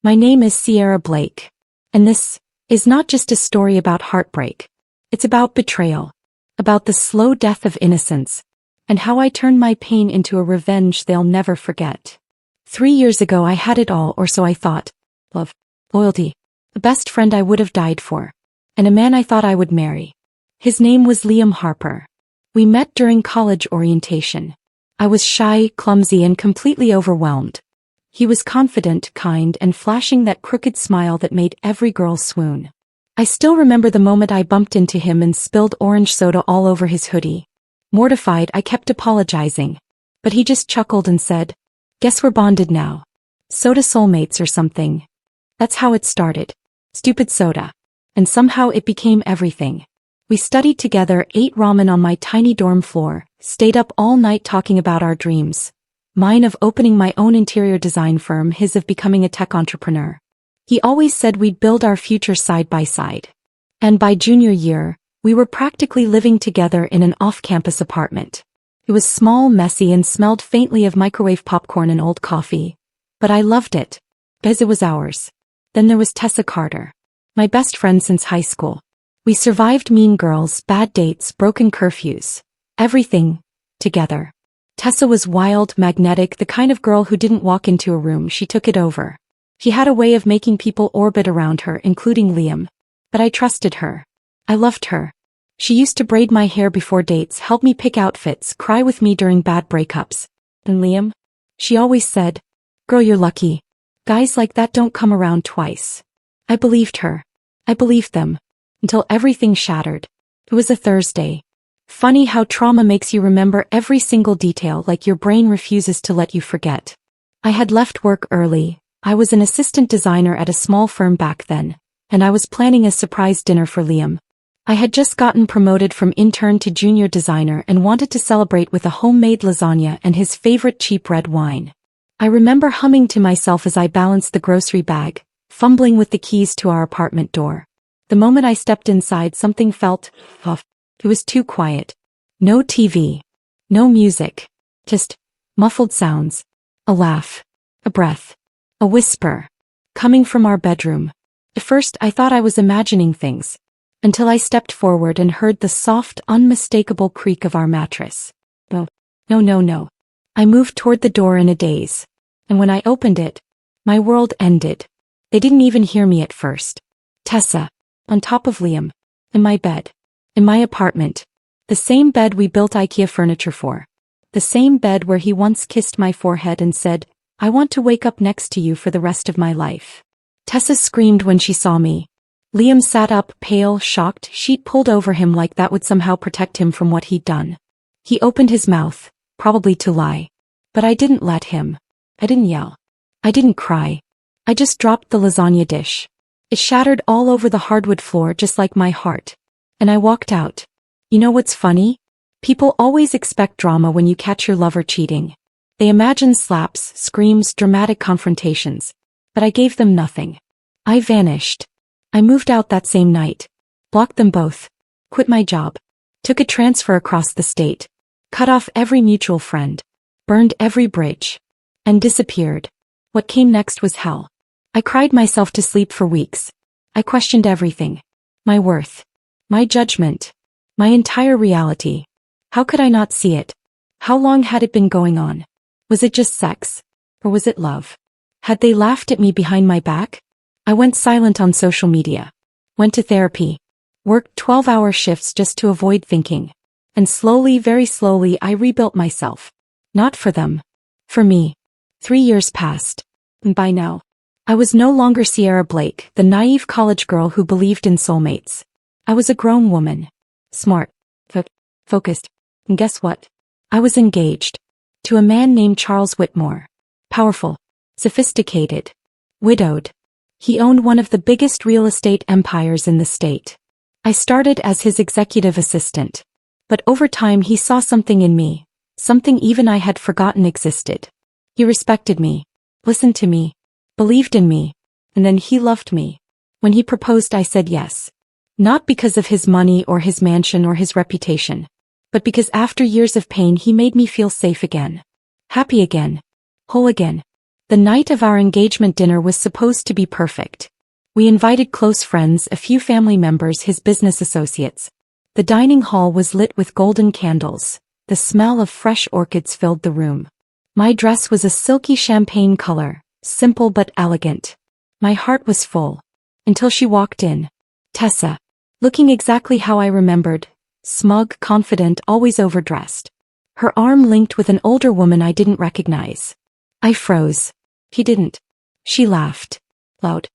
My name is Sierra Blake. And this is not just a story about heartbreak. It's about betrayal. About the slow death of innocence. And how I turned my pain into a revenge they'll never forget. 3 years ago I had it all, or so I thought. Love, loyalty, the best friend I would have died for. And a man I thought I would marry. His name was Liam Harper. We met during college orientation. I was shy, clumsy, and completely overwhelmed. He was confident, kind, and flashing that crooked smile that made every girl swoon. I still remember the moment I bumped into him and spilled orange soda all over his hoodie. Mortified, I kept apologizing. But he just chuckled and said, "Guess we're bonded now. Soda soulmates or something." That's how it started. Stupid soda. And somehow it became everything. We studied together, ate ramen on my tiny dorm floor, stayed up all night talking about our dreams. Mine of opening my own interior design firm, his of becoming a tech entrepreneur. He always said we'd build our future side by side. And by junior year, we were practically living together in an off-campus apartment. It was small, messy, and smelled faintly of microwave popcorn and old coffee. But I loved it. Because it was ours. Then there was Tessa Carter. My best friend since high school. We survived mean girls, bad dates, broken curfews. Everything. Together. Tessa was wild, magnetic, the kind of girl who didn't walk into a room, she took it over. She had a way of making people orbit around her, including Liam. But I trusted her. I loved her. She used to braid my hair before dates, help me pick outfits, cry with me during bad breakups. And Liam? She always said, "Girl, you're lucky. Guys like that don't come around twice." I believed her. I believed them. Until everything shattered. It was a Thursday. Funny how trauma makes you remember every single detail, like your brain refuses to let you forget. I had left work early. I was an assistant designer at a small firm back then, and I was planning a surprise dinner for Liam. I had just gotten promoted from intern to junior designer and wanted to celebrate with a homemade lasagna and his favorite cheap red wine. I remember humming to myself as I balanced the grocery bag, fumbling with the keys to our apartment door. The moment I stepped inside, something felt off. It was too quiet. No TV. No music. Just muffled sounds. A laugh. A breath. A whisper. Coming from our bedroom. At first I thought I was imagining things. Until I stepped forward and heard the soft, unmistakable creak of our mattress. No. I moved toward the door in a daze. And when I opened it, my world ended. They didn't even hear me at first. Tessa. On top of Liam. In my bed. In my apartment. The same bed we built IKEA furniture for. The same bed where he once kissed my forehead and said, "I want to wake up next to you for the rest of my life." Tessa screamed when she saw me. Liam sat up, pale, shocked, sheet pulled over him like that would somehow protect him from what he'd done. He opened his mouth, probably to lie. But I didn't let him. I didn't yell. I didn't cry. I just dropped the lasagna dish. It shattered all over the hardwood floor just like my heart. And I walked out. You know what's funny? People always expect drama when you catch your lover cheating. They imagine slaps, screams, dramatic confrontations. But I gave them nothing. I vanished. I moved out that same night. Blocked them both. Quit my job. Took a transfer across the state. Cut off every mutual friend. Burned every bridge. And disappeared. What came next was hell. I cried myself to sleep for weeks. I questioned everything. My worth. My judgment. My entire reality. How could I not see it? How long had it been going on? Was it just sex? Or was it love? Had they laughed at me behind my back? I went silent on social media. Went to therapy. Worked 12-hour shifts just to avoid thinking. And slowly, very slowly, I rebuilt myself. Not for them. For me. 3 years passed. And by now, I was no longer Sierra Blake, the naive college girl who believed in soulmates. I was a grown woman. Smart. Focused. And guess what? I was engaged. To a man named Charles Whitmore. Powerful. Sophisticated. Widowed. He owned one of the biggest real estate empires in the state. I started as his executive assistant. But over time he saw something in me. Something even I had forgotten existed. He respected me. Listened to me. Believed in me. And then he loved me. When he proposed I said yes. Not because of his money or his mansion or his reputation. But because after years of pain he made me feel safe again. Happy again. Whole again. The night of our engagement dinner was supposed to be perfect. We invited close friends, a few family members, his business associates. The dining hall was lit with golden candles. The smell of fresh orchids filled the room. My dress was a silky champagne color, simple but elegant. My heart was full. Until she walked in. Tessa. Looking exactly how I remembered. Smug, confident, always overdressed. Her arm linked with an older woman I didn't recognize. I froze. He didn't. She laughed. Loud.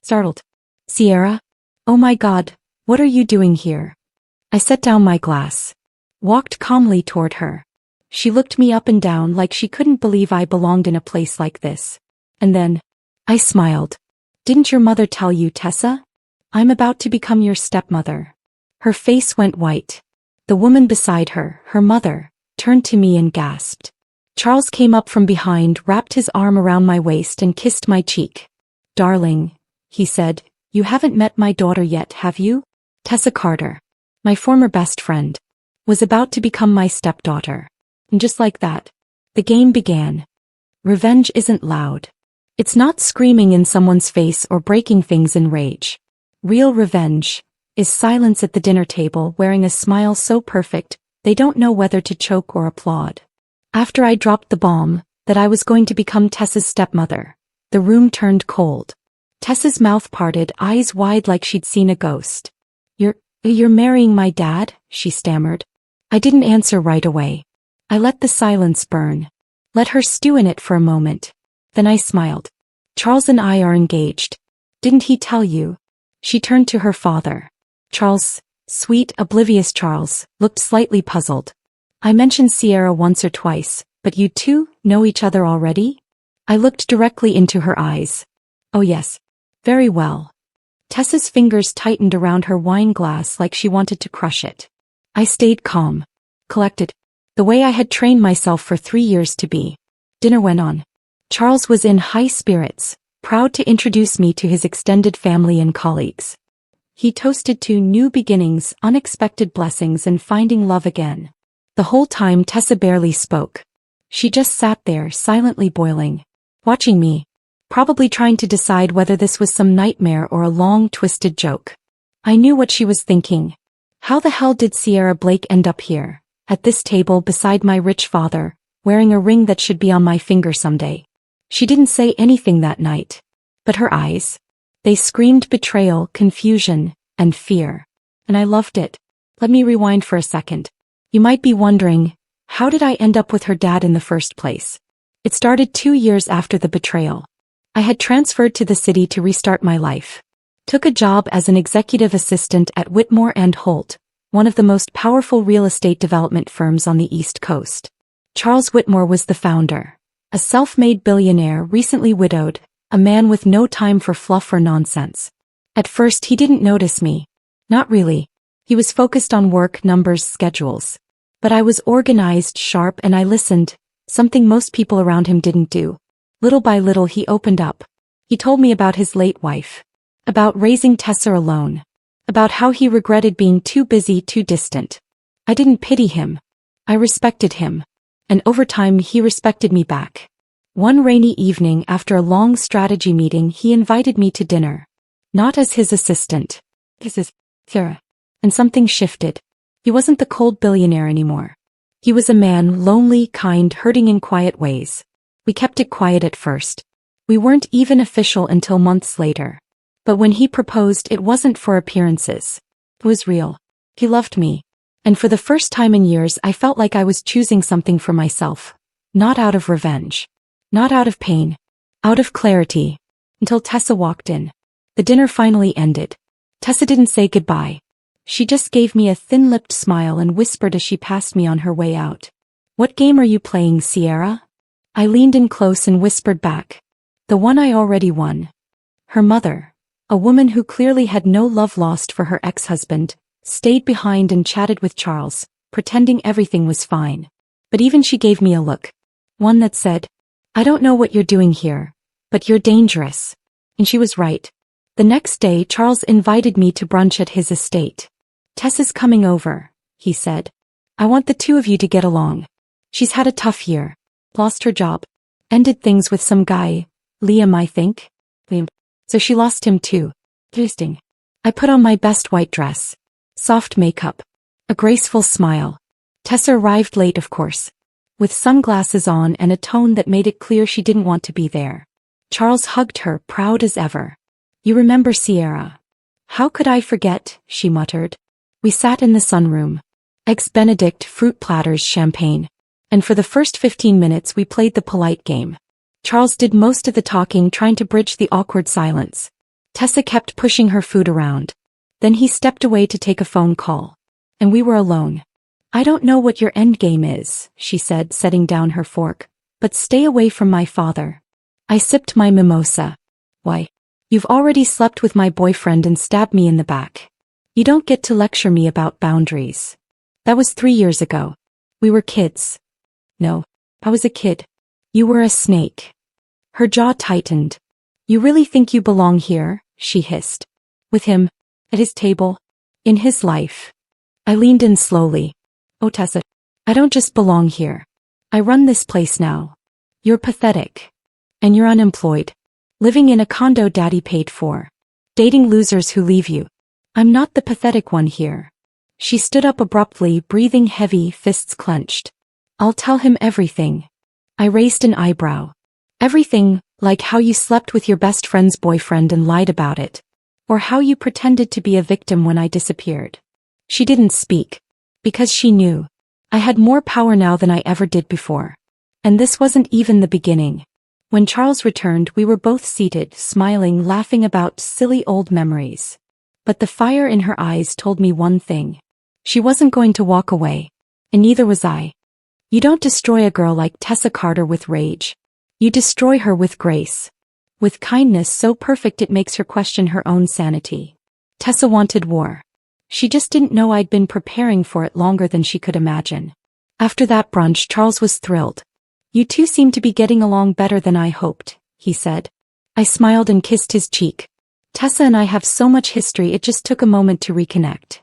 Startled. Sierra? Oh my God, what are you doing here? I set down my glass. Walked calmly toward her. She looked me up and down like she couldn't believe I belonged in a place like this. And then, I smiled. Didn't your mother tell you, Tessa? I'm about to become your stepmother. Her face went white. The woman beside her, her mother, turned to me and gasped. Charles came up from behind, wrapped his arm around my waist and kissed my cheek. Darling, he said, you haven't met my daughter yet, have you? Tessa Carter, my former best friend, was about to become my stepdaughter. And just like that, the game began. Revenge isn't loud. It's not screaming in someone's face or breaking things in rage. Real revenge is silence at the dinner table, wearing a smile so perfect, they don't know whether to choke or applaud. After I dropped the bomb, that I was going to become Tessa's stepmother, the room turned cold. Tessa's mouth parted, eyes wide like she'd seen a ghost. You're marrying my dad? She stammered. I didn't answer right away. I let the silence burn. Let her stew in it for a moment. Then I smiled. Charles and I are engaged. Didn't he tell you? She turned to her father. Charles, sweet, oblivious Charles, looked slightly puzzled. I mentioned Sierra once or twice, but you two know each other already? I looked directly into her eyes. Oh yes. Very well. Tessa's fingers tightened around her wine glass like she wanted to crush it. I stayed calm. Collected. The way I had trained myself for 3 years to be. Dinner went on. Charles was in high spirits, proud to introduce me to his extended family and colleagues. He toasted to new beginnings, unexpected blessings, and finding love again. The whole time Tessa barely spoke. She just sat there, silently boiling, watching me, probably trying to decide whether this was some nightmare or a long, twisted joke. I knew what she was thinking. How the hell did Sierra Blake end up here, at this table beside my rich father, wearing a ring that should be on my finger someday? She didn't say anything that night. But her eyes, they screamed betrayal, confusion, and fear. And I loved it. Let me rewind for a second. You might be wondering, how did I end up with her dad in the first place? It started 2 years after the betrayal. I had transferred to the city to restart my life. Took a job as an executive assistant at Whitmore and Holt, one of the most powerful real estate development firms on the East Coast. Charles Whitmore was the founder. A self-made billionaire, recently widowed, a man with no time for fluff or nonsense. At first he didn't notice me. Not really. He was focused on work, numbers, schedules. But I was organized, sharp, and I listened, something most people around him didn't do. Little by little he opened up. He told me about his late wife. About raising Tessa alone. About how he regretted being too busy, too distant. I didn't pity him. I respected him. And over time he respected me back. One rainy evening after a long strategy meeting he invited me to dinner. Not as his assistant. This is Sarah. And something shifted. He wasn't the cold billionaire anymore. He was a man, lonely, kind, hurting in quiet ways. We kept it quiet at first. We weren't even official until months later. But when he proposed, it wasn't for appearances. It was real. He loved me. And for the first time in years I felt like I was choosing something for myself. Not out of revenge. Not out of pain. Out of clarity. Until Tessa walked in. The dinner finally ended. Tessa didn't say goodbye. She just gave me a thin-lipped smile and whispered as she passed me on her way out. What game are you playing, Sierra? I leaned in close and whispered back. The one I already won. Her mother, a woman who clearly had no love lost for her ex-husband, stayed behind and chatted with Charles, pretending everything was fine. But even she gave me a look. One that said, I don't know what you're doing here, but you're dangerous. And she was right. The next day Charles invited me to brunch at his estate. Tessa's coming over, he said. I want the two of you to get along. She's had a tough year. Lost her job. Ended things with some guy, Liam I think. Liam. So she lost him too. Interesting. I put on my best white dress. Soft makeup. A graceful smile. Tessa arrived late of course. With sunglasses on and a tone that made it clear she didn't want to be there. Charles hugged her, proud as ever. You remember Sierra? How could I forget, she muttered. We sat in the sunroom. Eggs Benedict, fruit platters, champagne. And for the first 15 minutes we played the polite game. Charles did most of the talking, trying to bridge the awkward silence. Tessa kept pushing her food around. Then he stepped away to take a phone call. And we were alone. I don't know what your endgame is, she said, setting down her fork. But stay away from my father. I sipped my mimosa. Why? You've already slept with my boyfriend and stabbed me in the back. You don't get to lecture me about boundaries. That was 3 years ago. We were kids. No, I was a kid. You were a snake. Her jaw tightened. You really think you belong here? She hissed. With him. At his table. In his life. I leaned in slowly. Oh Tessa, I don't just belong here. I run this place now. You're pathetic. And you're unemployed. Living in a condo daddy paid for. Dating losers who leave you. I'm not the pathetic one here. She stood up abruptly, breathing heavy, fists clenched. I'll tell him everything. I raised an eyebrow. Everything, like how you slept with your best friend's boyfriend and lied about it. Or how you pretended to be a victim when I disappeared. She didn't speak. Because she knew. I had more power now than I ever did before. And this wasn't even the beginning. When Charles returned, we were both seated, smiling, laughing about silly old memories. But the fire in her eyes told me one thing. She wasn't going to walk away. And neither was I. You don't destroy a girl like Tessa Carter with rage. You destroy her with grace. With kindness so perfect it makes her question her own sanity. Tessa wanted war. She just didn't know I'd been preparing for it longer than she could imagine. After that brunch, Charles was thrilled. You two seem to be getting along better than I hoped, he said. I smiled and kissed his cheek. Tessa and I have so much history, it just took a moment to reconnect.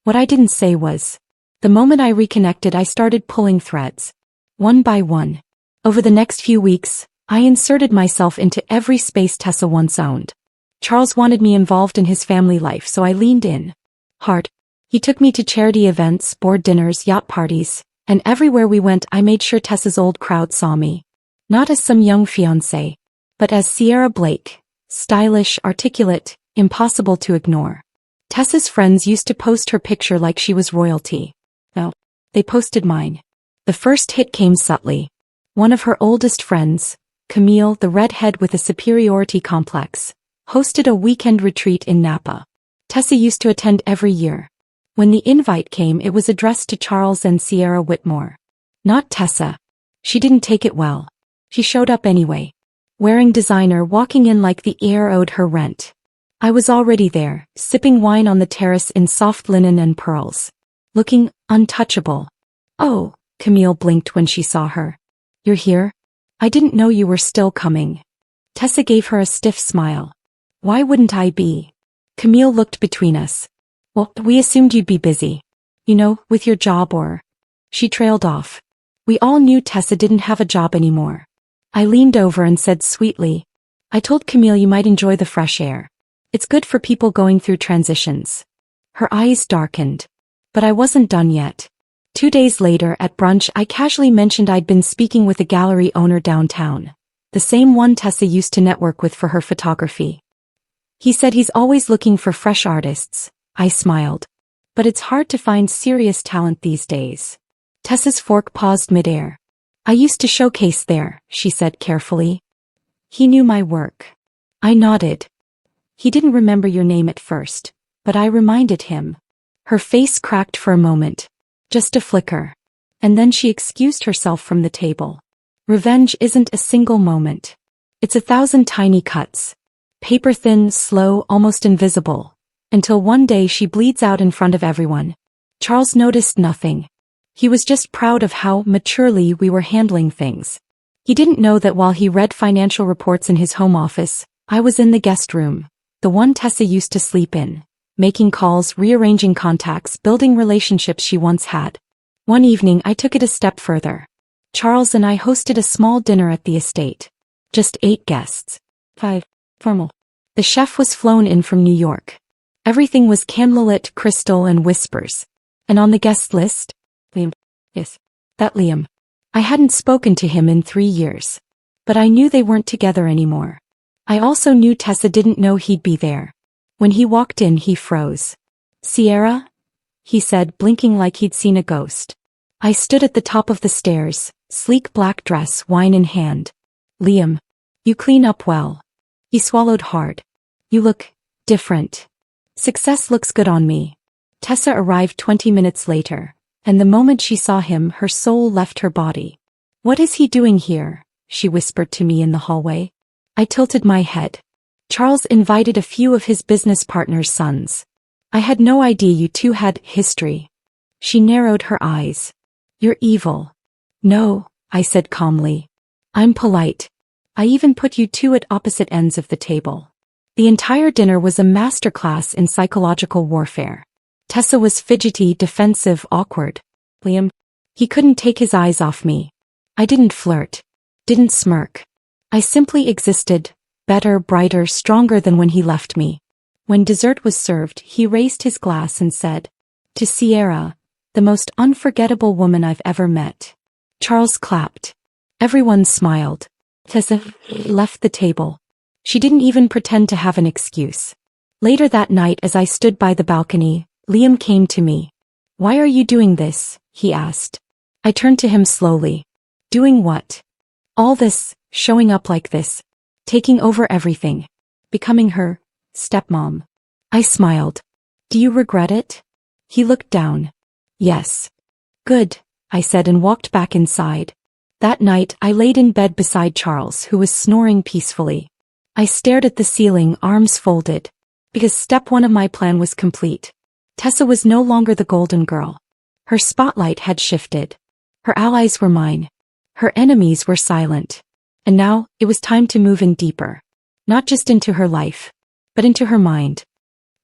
What I didn't say was, the moment I reconnected I started pulling threads. One by one. Over the next few weeks, I inserted myself into every space Tessa once owned. Charles wanted me involved in his family life, so I leaned in. Hard. He took me to charity events, board dinners, yacht parties, and everywhere we went I made sure Tessa's old crowd saw me. Not as some young fiancé, but as Sierra Blake, stylish, articulate, impossible to ignore. Tessa's friends used to post her picture like she was royalty. No, they posted mine. The first hit came subtly. One of her oldest friends, Camille, the redhead with a superiority complex, hosted a weekend retreat in Napa. Tessa used to attend every year. When the invite came, it was addressed to Charles and Sierra Whitmore. Not Tessa. She didn't take it well. She showed up anyway. Wearing designer, walking in like the air owed her rent. I was already there, sipping wine on the terrace in soft linen and pearls. Looking untouchable. Oh, Camille blinked when she saw her. You're here? I didn't know you were still coming. Tessa gave her a stiff smile. Why wouldn't I be? Camille looked between us. Well, we assumed you'd be busy. You know, with your job or... She trailed off. We all knew Tessa didn't have a job anymore. I leaned over and said sweetly, I told Camille you might enjoy the fresh air. It's good for people going through transitions. Her eyes darkened. But I wasn't done yet. 2 days later at brunch I casually mentioned I'd been speaking with a gallery owner downtown. The same one Tessa used to network with for her photography. He said he's always looking for fresh artists. I smiled. But it's hard to find serious talent these days. Tessa's fork paused midair. I used to showcase there, she said carefully. He knew my work. I nodded. He didn't remember your name at first, but I reminded him. Her face cracked for a moment. Just a flicker. And then she excused herself from the table. Revenge isn't a single moment. It's 1,000 tiny cuts. Paper thin, slow, almost invisible. Until one day she bleeds out in front of everyone. Charles noticed nothing. He was just proud of how maturely we were handling things. He didn't know that while he read financial reports in his home office, I was in the guest room, the one Tessa used to sleep in, making calls, rearranging contacts, building relationships she once had. One evening I took it a step further. Charles and I hosted a small dinner at the estate. Just 8 guests. 5. Formal. The chef was flown in from New York. Everything was candlelit, crystal, and whispers. And on the guest list? Liam. Yes. That Liam. I hadn't spoken to him in 3 years. But I knew they weren't together anymore. I also knew Tessa didn't know he'd be there. When he walked in, he froze. Sierra? He said, blinking like he'd seen a ghost. I stood at the top of the stairs, sleek black dress, wine in hand. Liam. You clean up well. He swallowed hard. You look different. Success looks good on me. Tessa arrived 20 minutes later, and the moment she saw him, her soul left her body. What is he doing here? She whispered to me in the hallway. I tilted my head. Charles invited a few of his business partners' sons. I had no idea you two had history. She narrowed her eyes. You're evil. No, I said calmly. I'm polite. I even put you two at opposite ends of the table. The entire dinner was a masterclass in psychological warfare. Tessa was fidgety, defensive, awkward. Liam. He couldn't take his eyes off me. I didn't flirt. Didn't smirk. I simply existed, better, brighter, stronger than when he left me. When dessert was served, he raised his glass and said, To Sierra, the most unforgettable woman I've ever met. Charles clapped. Everyone smiled. Tessa left the table. She didn't even pretend to have an excuse. Later that night, as I stood by the balcony, Liam came to me. Why are you doing this? He asked. I turned to him slowly. Doing what? All this, showing up like this. Taking over everything. Becoming her stepmom. I smiled. Do you regret it? He looked down. Yes. Good, I said and walked back inside. That night, I laid in bed beside Charles, who was snoring peacefully. I stared at the ceiling, arms folded. Because step 1 of my plan was complete. Tessa was no longer the golden girl. Her spotlight had shifted. Her allies were mine. Her enemies were silent. And now, it was time to move in deeper. Not just into her life, but into her mind.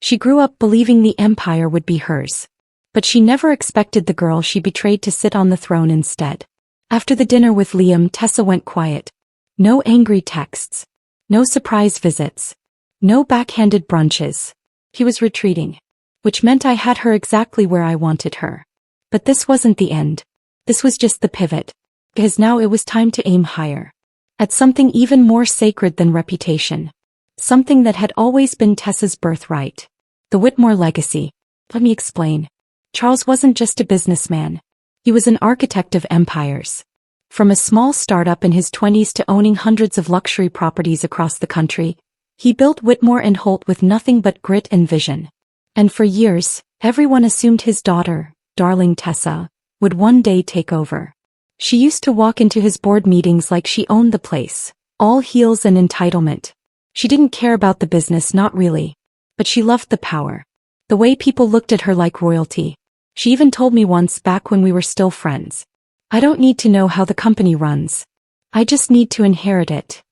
She grew up believing the empire would be hers. But she never expected the girl she betrayed to sit on the throne instead. After the dinner with Liam, Tessa went quiet. No angry texts. No surprise visits. No backhanded brunches. He was retreating. Which meant I had her exactly where I wanted her. But this wasn't the end. This was just the pivot. Because now it was time to aim higher. At something even more sacred than reputation. Something that had always been Tessa's birthright. The Whitmore legacy. Let me explain. Charles wasn't just a businessman. He was an architect of empires. From a small startup in his 20s to owning hundreds of luxury properties across the country, he built Whitmore and Holt with nothing but grit and vision. And for years, everyone assumed his daughter, darling Tessa, would one day take over. She used to walk into his board meetings like she owned the place, all heels and entitlement. She didn't care about the business, not really. But she loved the power. The way people looked at her like royalty. She even told me once, back when we were still friends. I don't need to know how the company runs. I just need to inherit it.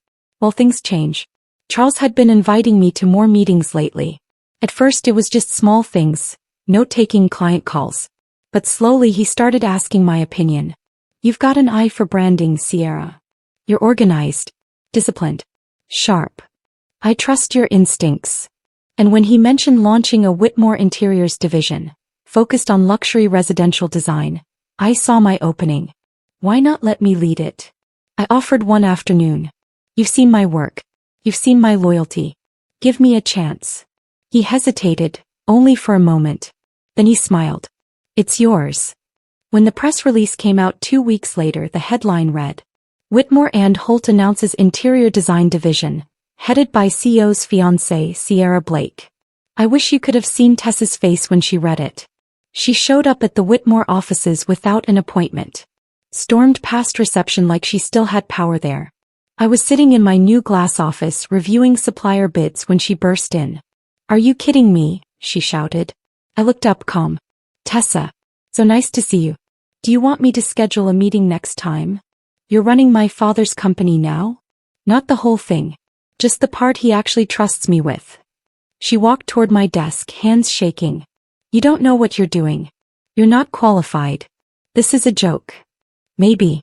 Well, things change. Charles had been inviting me to more meetings lately. At first it was just small things, note-taking, client calls. But slowly he started asking my opinion. You've got an eye for branding, Sierra. You're organized, disciplined, sharp. I trust your instincts. And when he mentioned launching a Whitmore Interiors division, focused on luxury residential design, I saw my opening. Why not let me lead it? I offered one afternoon. You've seen my work. You've seen my loyalty. Give me a chance. He hesitated, only for a moment. Then he smiled. It's yours. When the press release came out 2 weeks later, the headline read, Whitmore and Holt announces interior design division, headed by CEO's fiancée, Sierra Blake. I wish you could have seen Tessa's face when she read it. She showed up at the Whitmore offices without an appointment. Stormed past reception like she still had power there. I was sitting in my new glass office reviewing supplier bids when she burst in. Are you kidding me? She shouted. I looked up, calm. Tessa. So nice to see you. Do you want me to schedule a meeting next time? You're running my father's company now? Not the whole thing. Just the part he actually trusts me with. She walked toward my desk, hands shaking. You don't know what you're doing. You're not qualified. This is a joke. Maybe.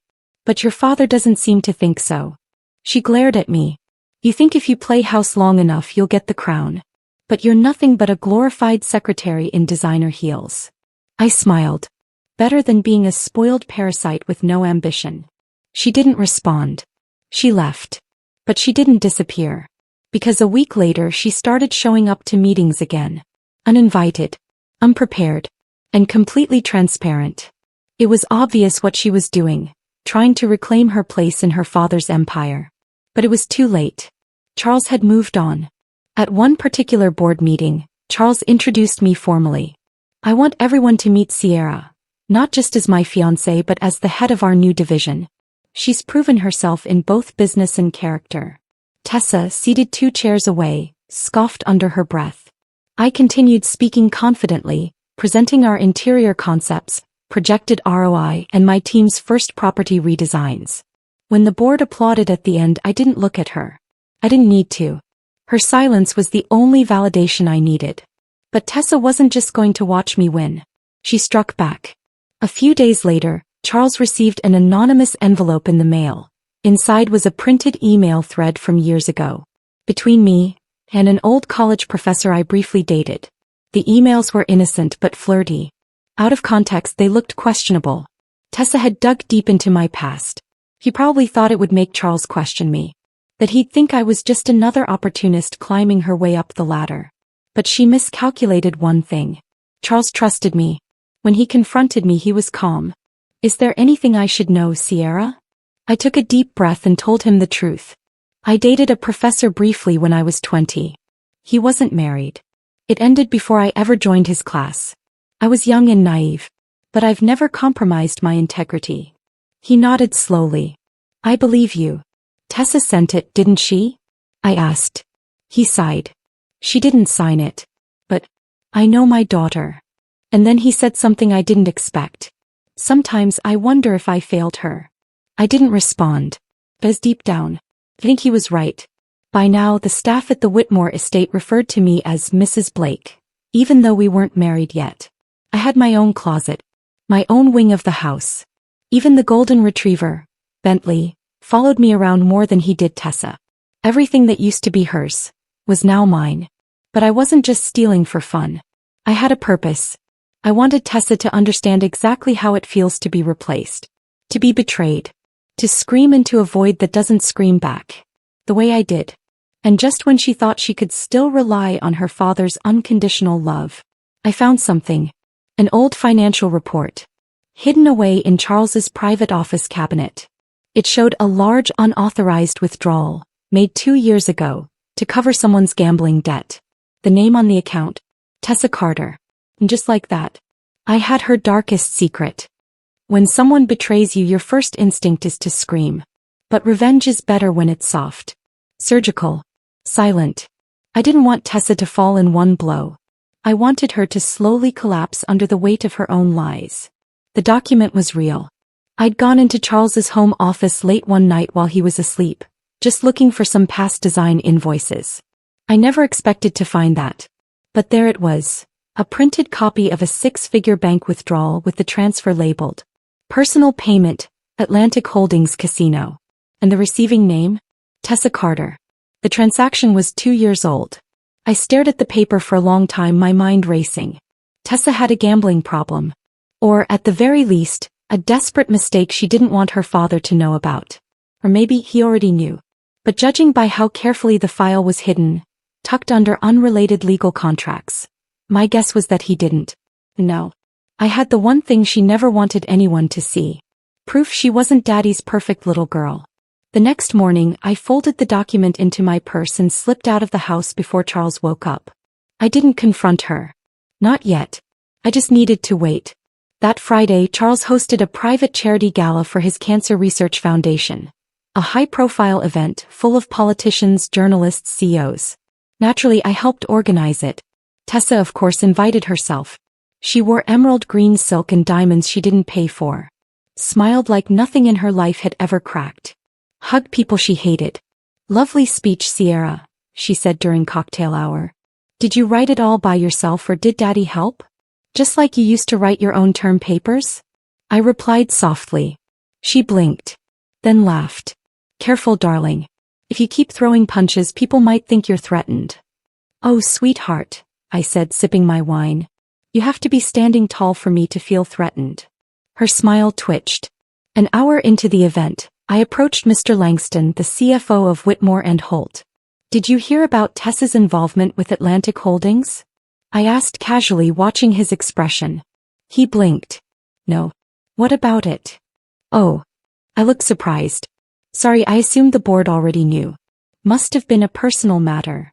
But your father doesn't seem to think so. She glared at me. You think if you play house long enough you'll get the crown. But you're nothing but a glorified secretary in designer heels. I smiled. Better than being a spoiled parasite with no ambition. She didn't respond. She left. But she didn't disappear. Because a week later she started showing up to meetings again. Uninvited. Unprepared. And completely transparent. It was obvious what she was doing, trying to reclaim her place in her father's empire. But it was too late. Charles had moved on. At one particular board meeting, Charles introduced me formally. I want everyone to meet Sierra, not just as my fiancée but as the head of our new division. She's proven herself in both business and character. Tessa, seated 2 chairs away, scoffed under her breath. I continued speaking confidently, presenting our interior concepts, projected ROI, and my team's first property redesigns. When the board applauded at the end, I didn't look at her. I didn't need to. Her silence was the only validation I needed. But Tessa wasn't just going to watch me win. She struck back. A few days later, Charles received an anonymous envelope in the mail. Inside was a printed email thread from years ago. Between me and an old college professor I briefly dated. The emails were innocent but flirty. Out of context they looked questionable. Tessa had dug deep into my past. He probably thought it would make Charles question me. That he'd think I was just another opportunist climbing her way up the ladder. But she miscalculated one thing. Charles trusted me. When he confronted me he was calm. Is there anything I should know, Sierra? I took a deep breath and told him the truth. I dated a professor briefly when I was 20. He wasn't married. It ended before I ever joined his class. I was young and naive. But I've never compromised my integrity. He nodded slowly. I believe you. Tessa sent it, didn't she? I asked. He sighed. She didn't sign it. But I know my daughter. And then he said something I didn't expect. Sometimes I wonder if I failed her. I didn't respond. But deep down, I think he was right. By now the staff at the Whitmore estate referred to me as Mrs. Blake, even though we weren't married yet. I had my own closet, my own wing of the house. Even the golden retriever, Bentley, followed me around more than he did Tessa. Everything that used to be hers was now mine. But I wasn't just stealing for fun. I had a purpose. I wanted Tessa to understand exactly how it feels to be replaced. To be betrayed. To scream into a void that doesn't scream back. The way I did. And just when she thought she could still rely on her father's unconditional love, I found something. An old financial report. Hidden away in Charles's private office cabinet. It showed a large unauthorized withdrawal, made 2 years ago, to cover someone's gambling debt. The name on the account, Tessa Carter. And just like that, I had her darkest secret. When someone betrays you, your first instinct is to scream. But revenge is better when it's soft. Surgical. Silent. I didn't want Tessa to fall in one blow. I wanted her to slowly collapse under the weight of her own lies. The document was real. I'd gone into Charles's home office late one night while he was asleep, just looking for some past design invoices. I never expected to find that. But there it was. A printed copy of a 6-figure bank withdrawal with the transfer labeled Personal Payment, Atlantic Holdings Casino. And the receiving name? Tessa Carter. The transaction was 2 years old. I stared at the paper for a long time, my mind racing. Tessa had a gambling problem. Or, at the very least, a desperate mistake she didn't want her father to know about. Or maybe he already knew. But judging by how carefully the file was hidden, tucked under unrelated legal contracts, my guess was that he didn't. No. I had the one thing she never wanted anyone to see. Proof she wasn't Daddy's perfect little girl. The next morning, I folded the document into my purse and slipped out of the house before Charles woke up. I didn't confront her. Not yet. I just needed to wait. That Friday, Charles hosted a private charity gala for his Cancer Research Foundation. A high-profile event full of politicians, journalists, CEOs. Naturally, I helped organize it. Tessa, of course, invited herself. She wore emerald green silk and diamonds she didn't pay for. Smiled like nothing in her life had ever cracked. Hugged people she hated. Lovely speech, Sierra, she said during cocktail hour. Did you write it all by yourself or did Daddy help? Just like you used to write your own term papers? I replied softly. She blinked. then laughed. Careful, darling. If you keep throwing punches, people might think you're threatened. Oh, sweetheart, I said, sipping my wine. You have to be standing tall for me to feel threatened. Her smile twitched. An hour into the event, I approached Mr. Langston, the CFO of Whitmore and Holt. Did you hear about Tessa's involvement with Atlantic Holdings? I asked casually, watching his expression. He blinked. No. What about it? Oh. I looked surprised. Sorry, I assumed the board already knew. Must have been a personal matter.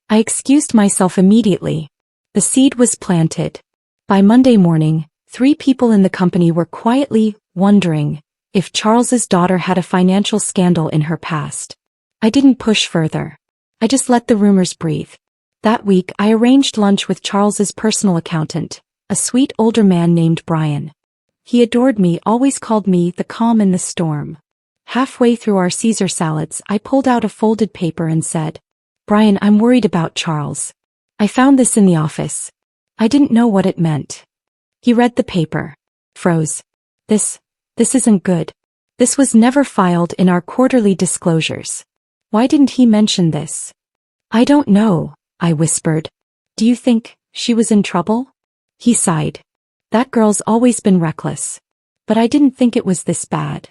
I excused myself immediately. The seed was planted. By Monday morning, 3 people in the company were quietly wondering if Charles's daughter had a financial scandal in her past. I didn't push further. I just let the rumors breathe. That week, I arranged lunch with Charles's personal accountant, a sweet older man named Brian. He adored me, always called me the calm in the storm. Halfway through our Caesar salads, I pulled out a folded paper and said, Brian, I'm worried about Charles. I found this in the office. I didn't know what it meant. He read the paper. Froze. This isn't good. This was never filed in our quarterly disclosures. Why didn't he mention this? I don't know, I whispered. Do you think she was in trouble? He sighed. That girl's always been reckless. But I didn't think it was this bad.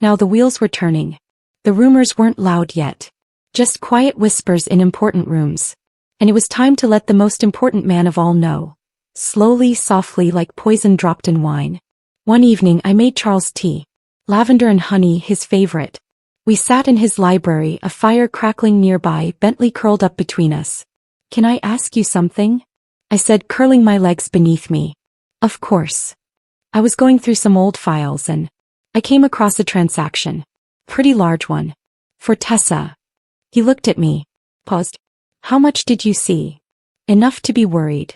Now the wheels were turning. The rumors weren't loud yet. Just quiet whispers in important rooms. And it was time to let the most important man of all know. Slowly, softly, like poison dropped in wine. One evening I made Charles tea. Lavender and honey, his favorite. We sat in his library, a fire crackling nearby, Bentley curled up between us. Can I ask you something? I said, curling my legs beneath me. Of course. I was going through some old files and I came across a transaction. Pretty large one. For Tessa. He looked at me. Paused. How much did you see? Enough to be worried.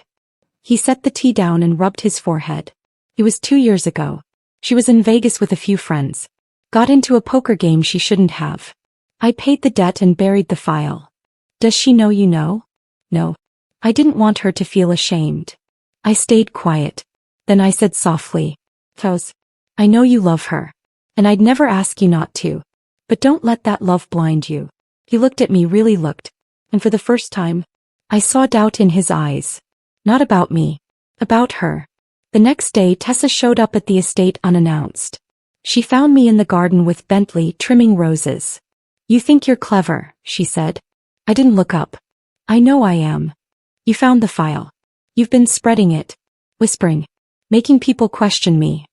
He set the tea down and rubbed his forehead. It was 2 years ago. She was in Vegas with a few friends. Got into a poker game she shouldn't have. I paid the debt and buried the file. Does she know you know? No. I didn't want her to feel ashamed. I stayed quiet. Then I said softly, Fose, I know you love her. And I'd never ask you not to. But don't let that love blind you. He looked at me, really looked. And for the first time, I saw doubt in his eyes. Not about me. About her. The next day Tessa showed up at the estate unannounced. She found me in the garden with Bentley trimming roses. You think you're clever, she said. I didn't look up. I know I am. You found the file. You've been spreading it. Whispering. Making people question me.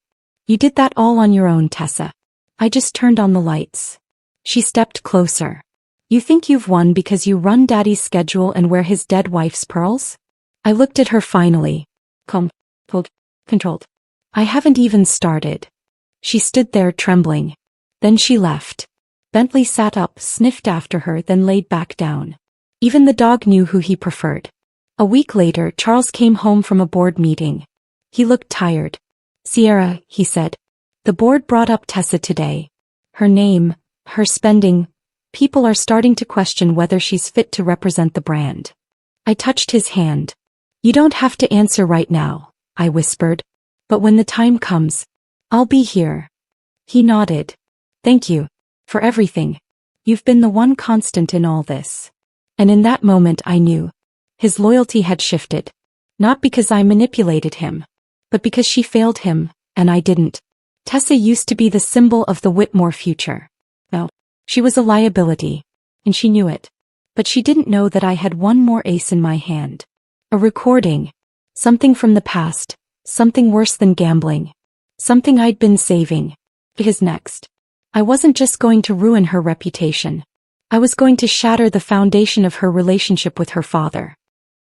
You did that all on your own, Tessa. I just turned on the lights. She stepped closer. You think you've won because you run Daddy's schedule and wear his dead wife's pearls? I looked at her finally. Controlled. I haven't even started. She stood there trembling. Then she left. Bentley sat up, sniffed after her, then laid back down. Even the dog knew who he preferred. A week later, Charles came home from a board meeting. He looked tired. Sierra, he said. The board brought up Tessa today. Her name, her spending. People are starting to question whether she's fit to represent the brand. I touched his hand. You don't have to answer right now, I whispered. But when the time comes, I'll be here. He nodded. Thank you. For everything. You've been the one constant in all this. And in that moment I knew. His loyalty had shifted. Not because I manipulated him. But because she failed him, and I didn't. Tessa used to be the symbol of the Whitmore future. Well, she was a liability. And she knew it. But she didn't know that I had one more ace in my hand. A recording. Something from the past. Something worse than gambling. Something I'd been saving. Because next. I wasn't just going to ruin her reputation. I was going to shatter the foundation of her relationship with her father.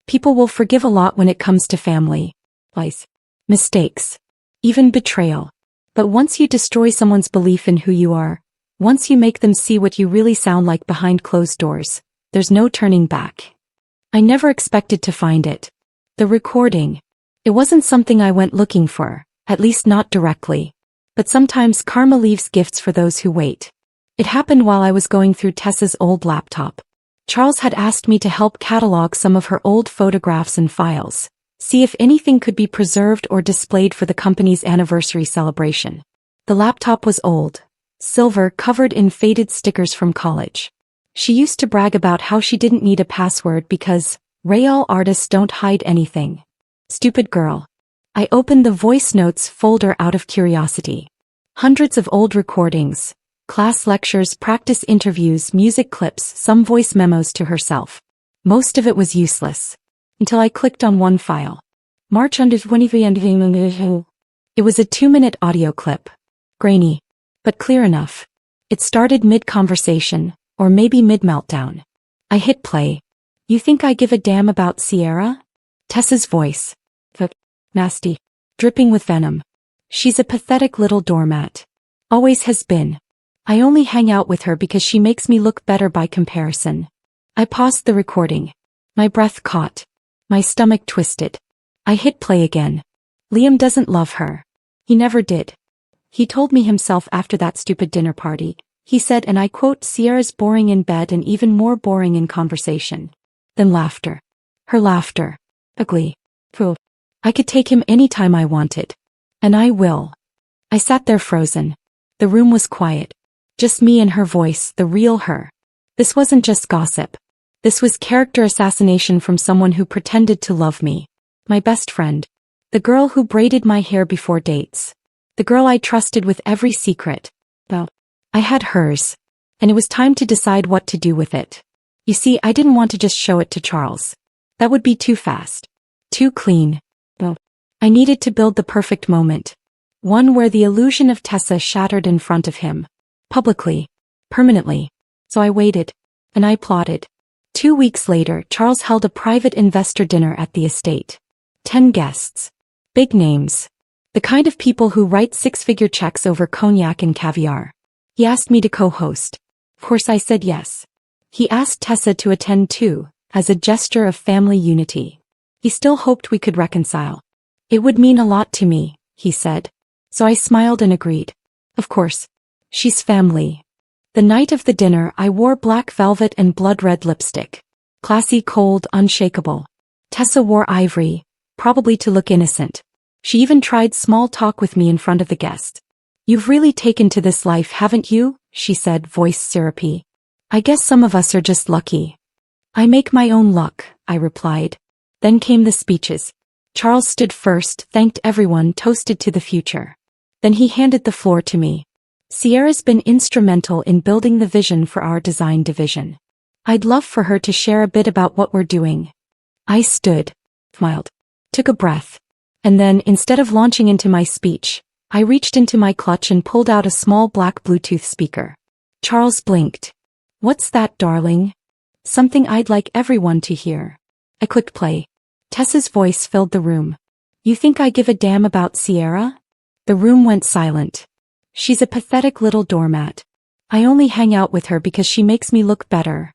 People will forgive a lot when it comes to family. Lies. Mistakes. Even betrayal. But once you destroy someone's belief in who you are, once you make them see what you really sound like behind closed doors, there's no turning back. I never expected to find it. The recording. It wasn't something I went looking for, at least not directly. But sometimes karma leaves gifts for those who wait. It happened while I was going through Tessa's old laptop. Charles had asked me to help catalog some of her old photographs and files, see if anything could be preserved or displayed for the company's anniversary celebration. The laptop was old, silver covered in faded stickers from college. She used to brag about how she didn't need a password because real artists don't hide anything. Stupid girl. I opened the voice notes folder out of curiosity. Hundreds of old recordings, class lectures, practice interviews, music clips, some voice memos to herself. Most of it was useless. Until I clicked on one file. March under 20. It was a 2-minute audio clip. Grainy. But clear enough. It started mid-conversation, or maybe mid-meltdown. I hit play. You think I give a damn about Sierra? Tessa's voice. Nasty. Dripping with venom. She's a pathetic little doormat. Always has been. I only hang out with her because she makes me look better by comparison. I paused the recording. My breath caught. My stomach twisted. I hit play again. Liam doesn't love her. He never did. He told me himself after that stupid dinner party. He said, and I quote, Sierra's boring in bed and even more boring in conversation. Then laughter. Her laughter. Ugly. Pooh. I could take him anytime I wanted. And I will. I sat there frozen. The room was quiet. Just me and her voice, the real her. This wasn't just gossip. This was character assassination from someone who pretended to love me. My best friend. The girl who braided my hair before dates. The girl I trusted with every secret. Well, I had hers. And it was time to decide what to do with it. You see, I didn't want to just show it to Charles. That would be too fast. Too clean. Well, I needed to build the perfect moment. One where the illusion of Tessa shattered in front of him. Publicly. Permanently. So I waited. And I plotted. 2 weeks later, Charles held a private investor dinner at the estate. 10 guests. Big names. The kind of people who write 6-figure checks over cognac and caviar. He asked me to co-host. Of course I said yes. He asked Tessa to attend too, as a gesture of family unity. He still hoped we could reconcile. It would mean a lot to me, he said. So I smiled and agreed. Of course. She's family. The night of the dinner I wore black velvet and blood-red lipstick. Classy, cold, unshakable. Tessa wore ivory, probably to look innocent. She even tried small talk with me in front of the guests. You've really taken to this life, haven't you? She said, voice syrupy. I guess some of us are just lucky. I make my own luck, I replied. Then came the speeches. Charles stood first, thanked everyone, toasted to the future. Then he handed the floor to me. Sierra's been instrumental in building the vision for our design division. I'd love for her to share a bit about what we're doing. I stood, smiled, took a breath. And then, instead of launching into my speech, I reached into my clutch and pulled out a small black Bluetooth speaker. Charles blinked. What's that, darling? Something I'd like everyone to hear. I clicked play. Tessa's voice filled the room. You think I give a damn about Sierra? The room went silent. She's a pathetic little doormat. I only hang out with her because she makes me look better.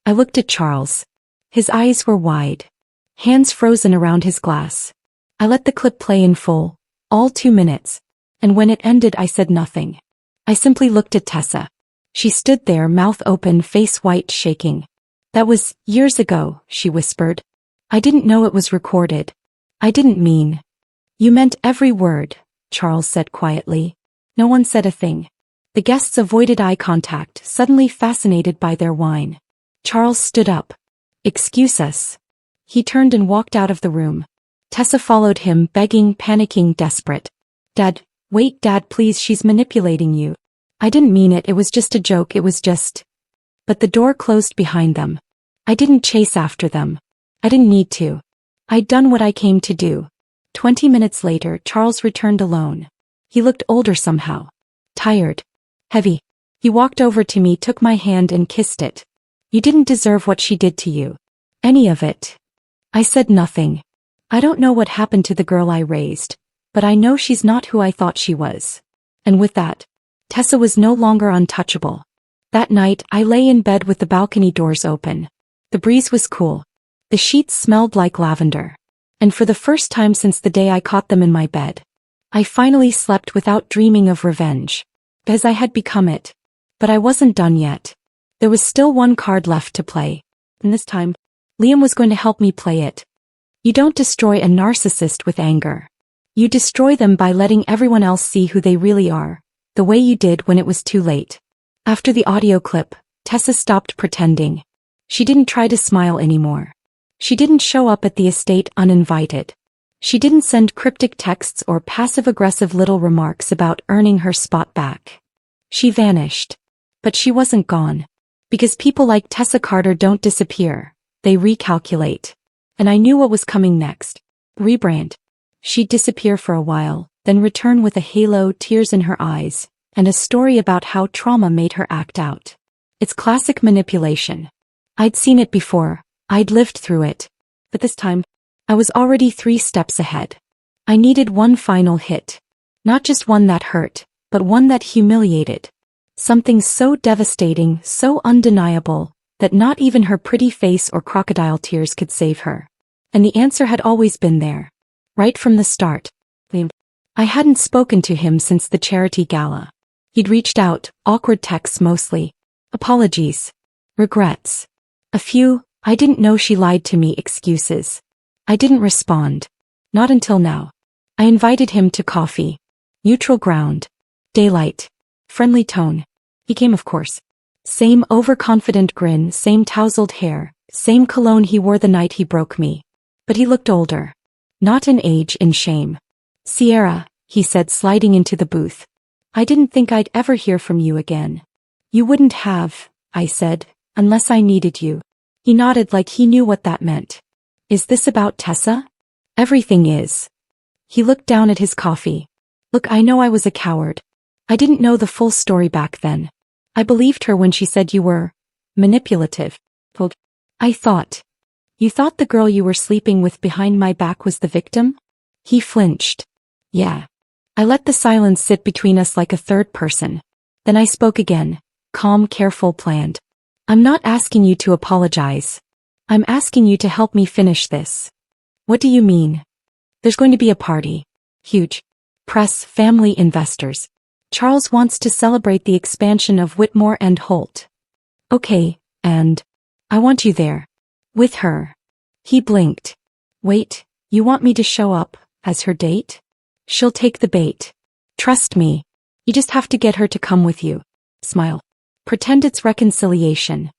I looked at Charles. His eyes were wide. Hands frozen around his glass. I let the clip play in full, all 2 minutes. And when it ended I said nothing. I simply looked at Tessa. She stood there, mouth open, face white, shaking. That was years ago, she whispered. I didn't know it was recorded. I didn't mean. You meant every word, Charles said quietly. No one said a thing. The guests avoided eye contact, suddenly fascinated by their wine. Charles stood up. Excuse us. He turned and walked out of the room. Tessa followed him, begging, panicking, desperate. Dad, wait, Dad, please, she's manipulating you. I didn't mean it, it was just a joke, it was just. But the door closed behind them. I didn't chase after them. I didn't need to. I'd done what I came to do. 20 minutes later, Charles returned alone. He looked older somehow. Tired. Heavy. He walked over to me, took my hand and kissed it. You didn't deserve what she did to you. Any of it. I said nothing. I don't know what happened to the girl I raised, but I know she's not who I thought she was. And with that, Tessa was no longer untouchable. That night, I lay in bed with the balcony doors open. The breeze was cool. The sheets smelled like lavender. And for the first time since the day I caught them in my bed, I finally slept without dreaming of revenge. Because I had become it. But I wasn't done yet. There was still one card left to play. And this time, Liam was going to help me play it. You don't destroy a narcissist with anger. You destroy them by letting everyone else see who they really are. The way you did when it was too late. After the audio clip, Tessa stopped pretending. She didn't try to smile anymore. She didn't show up at the estate uninvited. She didn't send cryptic texts or passive-aggressive little remarks about earning her spot back. She vanished. But she wasn't gone. Because people like Tessa Carter don't disappear. They recalculate. And I knew what was coming next. Rebrand. She'd disappear for a while, then return with a halo, tears in her eyes, and a story about how trauma made her act out. It's classic manipulation. I'd seen it before. I'd lived through it. But this time, I was already 3 steps ahead. I needed one final hit. Not just one that hurt, but one that humiliated. Something so devastating, so undeniable, that not even her pretty face or crocodile tears could save her. And the answer had always been there. Right from the start. I hadn't spoken to him since the charity gala. He'd reached out, awkward texts mostly. Apologies. Regrets. A few, I didn't know she lied to me excuses. I didn't respond. Not until now. I invited him to coffee. Neutral ground. Daylight. Friendly tone. He came, of course. Same overconfident grin, same tousled hair, same cologne he wore the night he broke me. But he looked older. Not in age, in shame. Sierra, he said, sliding into the booth. I didn't think I'd ever hear from you again. You wouldn't have, I said, unless I needed you. He nodded like he knew what that meant. Is this about Tessa? Everything is. He looked down at his coffee. Look, I know I was a coward. I didn't know the full story back then. I believed her when she said you were manipulative. I thought. You thought the girl you were sleeping with behind my back was the victim? He flinched. Yeah. I let the silence sit between us like a third person. Then I spoke again, calm, careful, planned. I'm not asking you to apologize. I'm asking you to help me finish this. What do you mean? There's going to be a party. Huge. Press, family, investors. Charles wants to celebrate the expansion of Whitmore and Holt. Okay, and I want you there. With her. He blinked. Wait, you want me to show up as her date? She'll take the bait. Trust me. You just have to get her to come with you. Smile. Pretend it's reconciliation.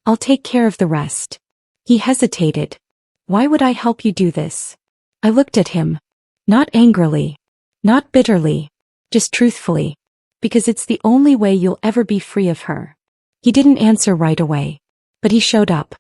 I'll take care of the rest. He hesitated. Why would I help you do this? I looked at him. Not angrily. Not bitterly. Just truthfully. Because it's the only way you'll ever be free of her. He didn't answer right away. But he showed up.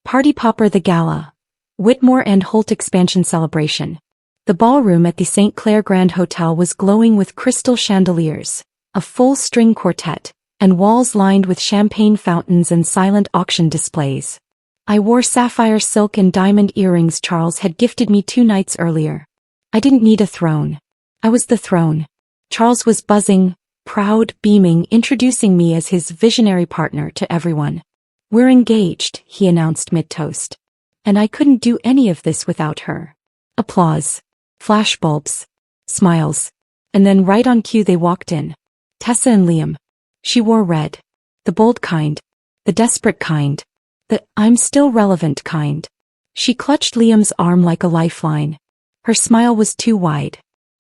Party popper, the gala. Whitmore and Holt expansion celebration. The ballroom at the St. Clair Grand Hotel was glowing with crystal chandeliers, a full string quartet, and walls lined with champagne fountains and silent auction displays. I wore sapphire silk and diamond earrings Charles had gifted me 2 nights earlier. I didn't need a throne. I was the throne. Charles was buzzing, proud, beaming, introducing me as his visionary partner to everyone. We're engaged, he announced mid-toast. And I couldn't do any of this without her. Applause. Flashbulbs. Smiles. And then right on cue they walked in. Tessa and Liam. She wore red. The bold kind. The desperate kind. The I'm still relevant kind. She clutched Liam's arm like a lifeline. Her smile was too wide.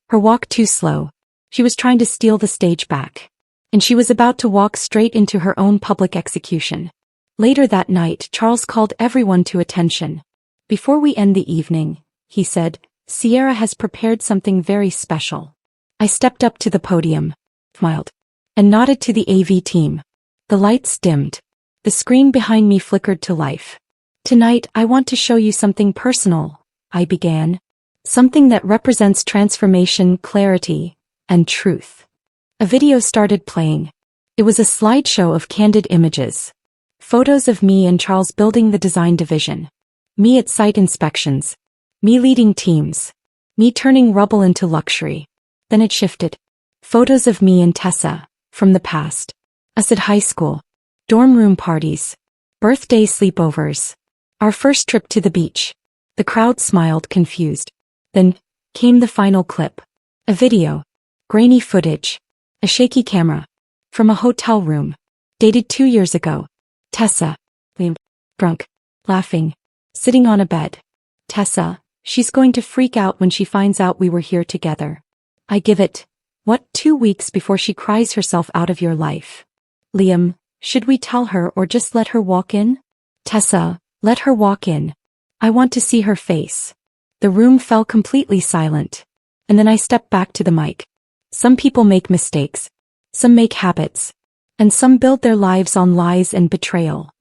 Her walk too slow. She was trying to steal the stage back. And she was about to walk straight into her own public execution. Later that night, Charles called everyone to attention. Before we end the evening, he said, Sierra has prepared something very special. I stepped up to the podium, smiled, and nodded to the AV team. The lights dimmed. The screen behind me flickered to life. Tonight, I want to show you something personal, I began. Something that represents transformation, clarity, and truth. A video started playing. It was a slideshow of candid images. Photos of me and Charles building the design division. Me at site inspections. Me leading teams. Me turning rubble into luxury. Then it shifted. Photos of me and Tessa, from the past. Us at high school. Dorm room parties. Birthday sleepovers. Our first trip to the beach. The crowd smiled, confused. Then came the final clip. A video. Grainy footage. A shaky camera. From a hotel room. Dated 2 years ago. Tessa. Liam. Drunk. Laughing. Sitting on a bed. Tessa. She's going to freak out when she finds out we were here together. I give it What, 2 weeks before she cries herself out of your life? Liam, should we tell her or just let her walk in? Tessa, let her walk in. I want to see her face. The room fell completely silent. And then I stepped back to the mic. Some people make mistakes. Some make habits. And some build their lives on lies and betrayal.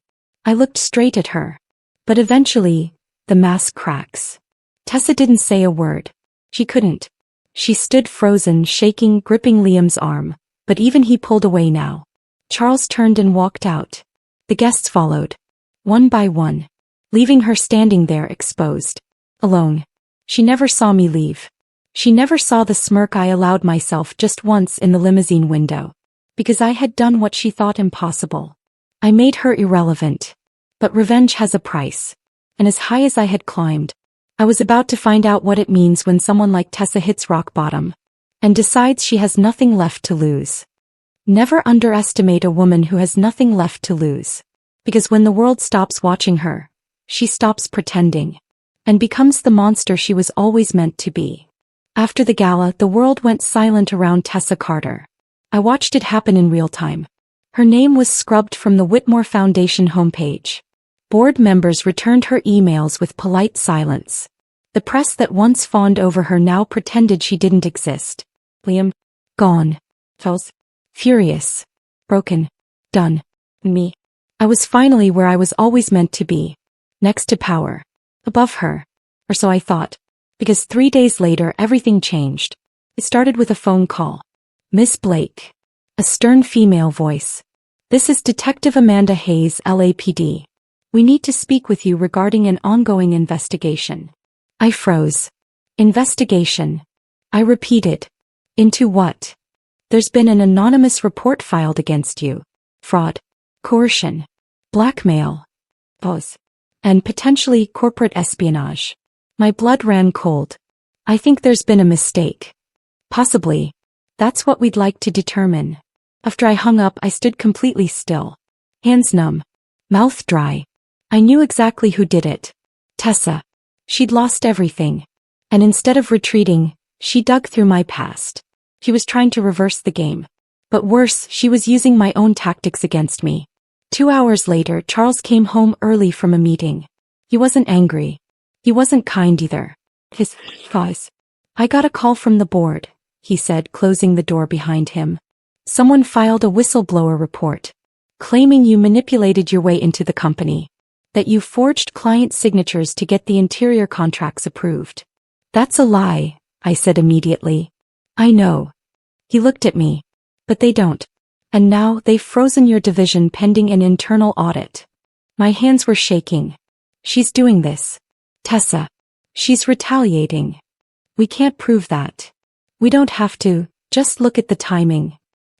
I looked straight at her. But eventually, the mask cracks. Tessa didn't say a word. She couldn't. She stood frozen, shaking, gripping Liam's arm, but even he pulled away now. Charles turned and walked out. The guests followed, one by one, leaving her standing there exposed, alone. She never saw me leave. She never saw the smirk I allowed myself just once in the limousine window. Because I had done what she thought impossible. I made her irrelevant. But revenge has a price. And as high as I had climbed, I was about to find out what it means when someone like Tessa hits rock bottom and decides she has nothing left to lose. Never underestimate a woman who has nothing left to lose. Because when the world stops watching her, she stops pretending and becomes the monster she was always meant to be. After the gala, the world went silent around Tessa Carter. I watched it happen in real time. Her name was scrubbed from the Whitmore Foundation homepage. Board members returned her emails with polite silence. The press that once fawned over her now pretended she didn't exist. Liam, gone. Fels. Furious. Broken. Done. Me. I was finally where I was always meant to be. Next to power. Above her. Or so I thought. Because 3 days later everything changed. It started with a phone call. Miss Blake. A stern female voice. This is Detective Amanda Hayes, LAPD. We need to speak with you regarding an ongoing investigation. I froze. Investigation. I repeated. Into what? There's been an anonymous report filed against you. Fraud. Coercion. Blackmail. Pause. And potentially corporate espionage. My blood ran cold. I think there's been a mistake. Possibly. That's what we'd like to determine. After I hung up, I stood completely still. Hands numb. Mouth dry. I knew exactly who did it. Tessa. She'd lost everything. And instead of retreating, she dug through my past. She was trying to reverse the game. But worse, she was using my own tactics against me. 2 hours later, Charles came home early from a meeting. He wasn't angry. He wasn't kind either. His eyes. I got a call from the board, he said, closing the door behind him. Someone filed a whistleblower report, claiming you manipulated your way into the company. That you forged client signatures to get the interior contracts approved. That's a lie, I said immediately. I know. He looked at me. But they don't. And now they've frozen your division pending an internal audit. My hands were shaking. She's doing this. Tessa. She's retaliating. We can't prove that. We don't have to, just look at the timing.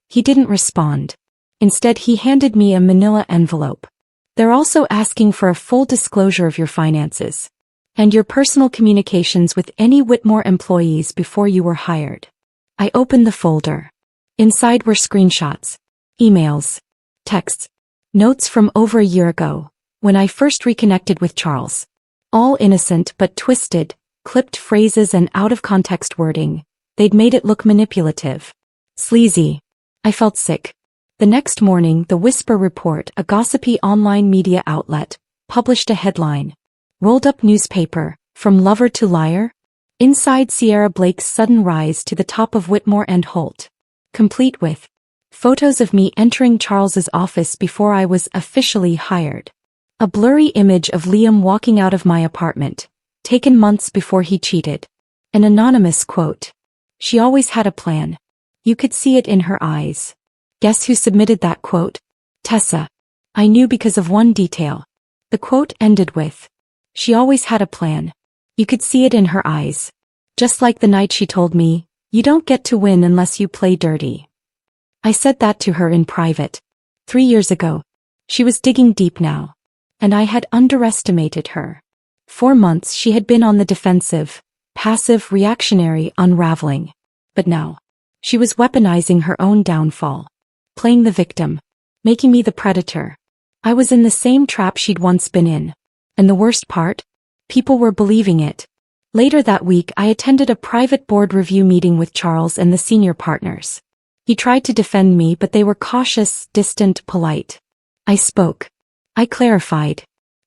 He didn't respond. Instead, he handed me a manila envelope. They're also asking for a full disclosure of your finances and your personal communications with any Whitmore employees before you were hired. I opened the folder. Inside were screenshots, emails, texts, notes from over a year ago, when I first reconnected with Charles. All innocent but twisted, clipped phrases and out-of-context wording. They'd made it look manipulative. Sleazy. I felt sick. The next morning, the Whisper Report, a gossipy online media outlet, published a headline. Rolled up newspaper, from lover to liar? Inside Sierra Blake's sudden rise to the top of Whitmore and Holt. Complete with photos of me entering Charles's office before I was officially hired. A blurry image of Liam walking out of my apartment, taken months before he cheated. An anonymous quote. She always had a plan. You could see it in her eyes. Guess who submitted that quote? Tessa. I knew because of one detail. The quote ended with, she always had a plan. You could see it in her eyes. Just like the night she told me, you don't get to win unless you play dirty. I said that to her in private. 3 years ago. She was digging deep now. And I had underestimated her. 4 months she had been on the defensive, passive, reactionary, unraveling. But now, she was weaponizing her own downfall. Playing the victim. Making me the predator. I was in the same trap she'd once been in. And the worst part? People were believing it. Later that week, I attended a private board review meeting with Charles and the senior partners. He tried to defend me, but they were cautious, distant, polite. I spoke. I clarified.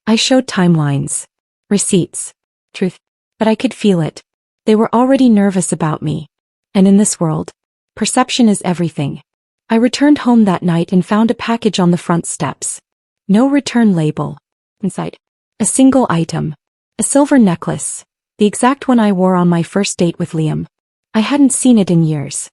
I showed timelines, receipts, truth. But I could feel it. They were already nervous about me. And in this world, perception is everything. I returned home that night and found a package on the front steps. No return label. Inside, a single item. A silver necklace. The exact one I wore on my first date with Liam. I hadn't seen it in years.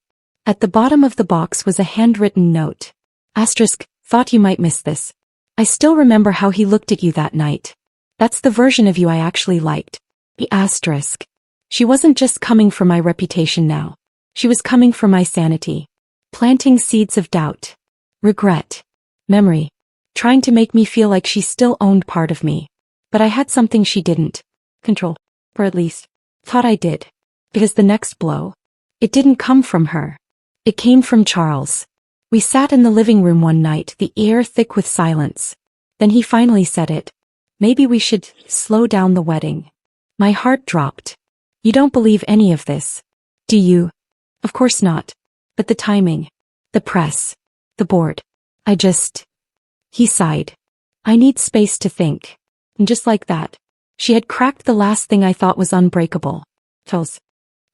At the bottom of the box was a handwritten note. Asterisk, thought you might miss this. I still remember how he looked at you that night. That's the version of you I actually liked. The asterisk. She wasn't just coming for my reputation now. She was coming for my sanity. Planting seeds of doubt. Regret. Memory. Trying to make me feel like she still owned part of me. But I had something she didn't. Control. Or at least, thought I did. Because the next blow. It didn't come from her. It came from Charles. We sat in the living room one night, the air thick with silence. Then he finally said it. Maybe we should slow down the wedding. My heart dropped. You don't believe any of this, do you? Of course not. But the timing, the press, the board. He sighed. I need space to think. And just like that, she had cracked the last thing I thought was unbreakable. Charles,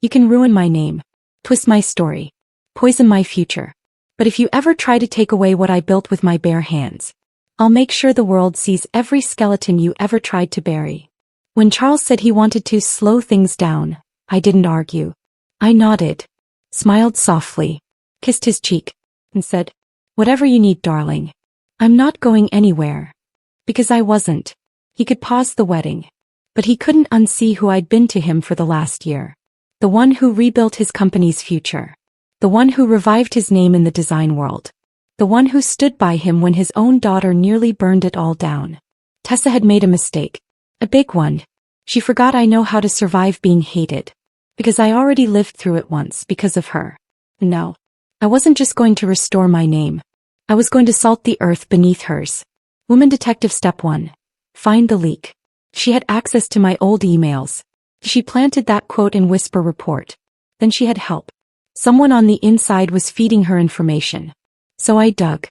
you can ruin my name, twist my story, poison my future. But if you ever try to take away what I built with my bare hands, I'll make sure the world sees every skeleton you ever tried to bury. When Charles said he wanted to slow things down, I didn't argue. I nodded, smiled softly, kissed his cheek, and said, whatever you need, darling. I'm not going anywhere. Because I wasn't. He could pause the wedding. But he couldn't unsee who I'd been to him for the last year. The one who rebuilt his company's future. The one who revived his name in the design world. The one who stood by him when his own daughter nearly burned it all down. Tessa had made a mistake. A big one. She forgot I know how to survive being hated. Because I already lived through it once because of her. And now, I wasn't just going to restore my name. I was going to salt the earth beneath hers. Woman Detective Step 1. Find the leak. She had access to my old emails. She planted that quote in Whisper Report. Then she had help. Someone on the inside was feeding her information. So I dug.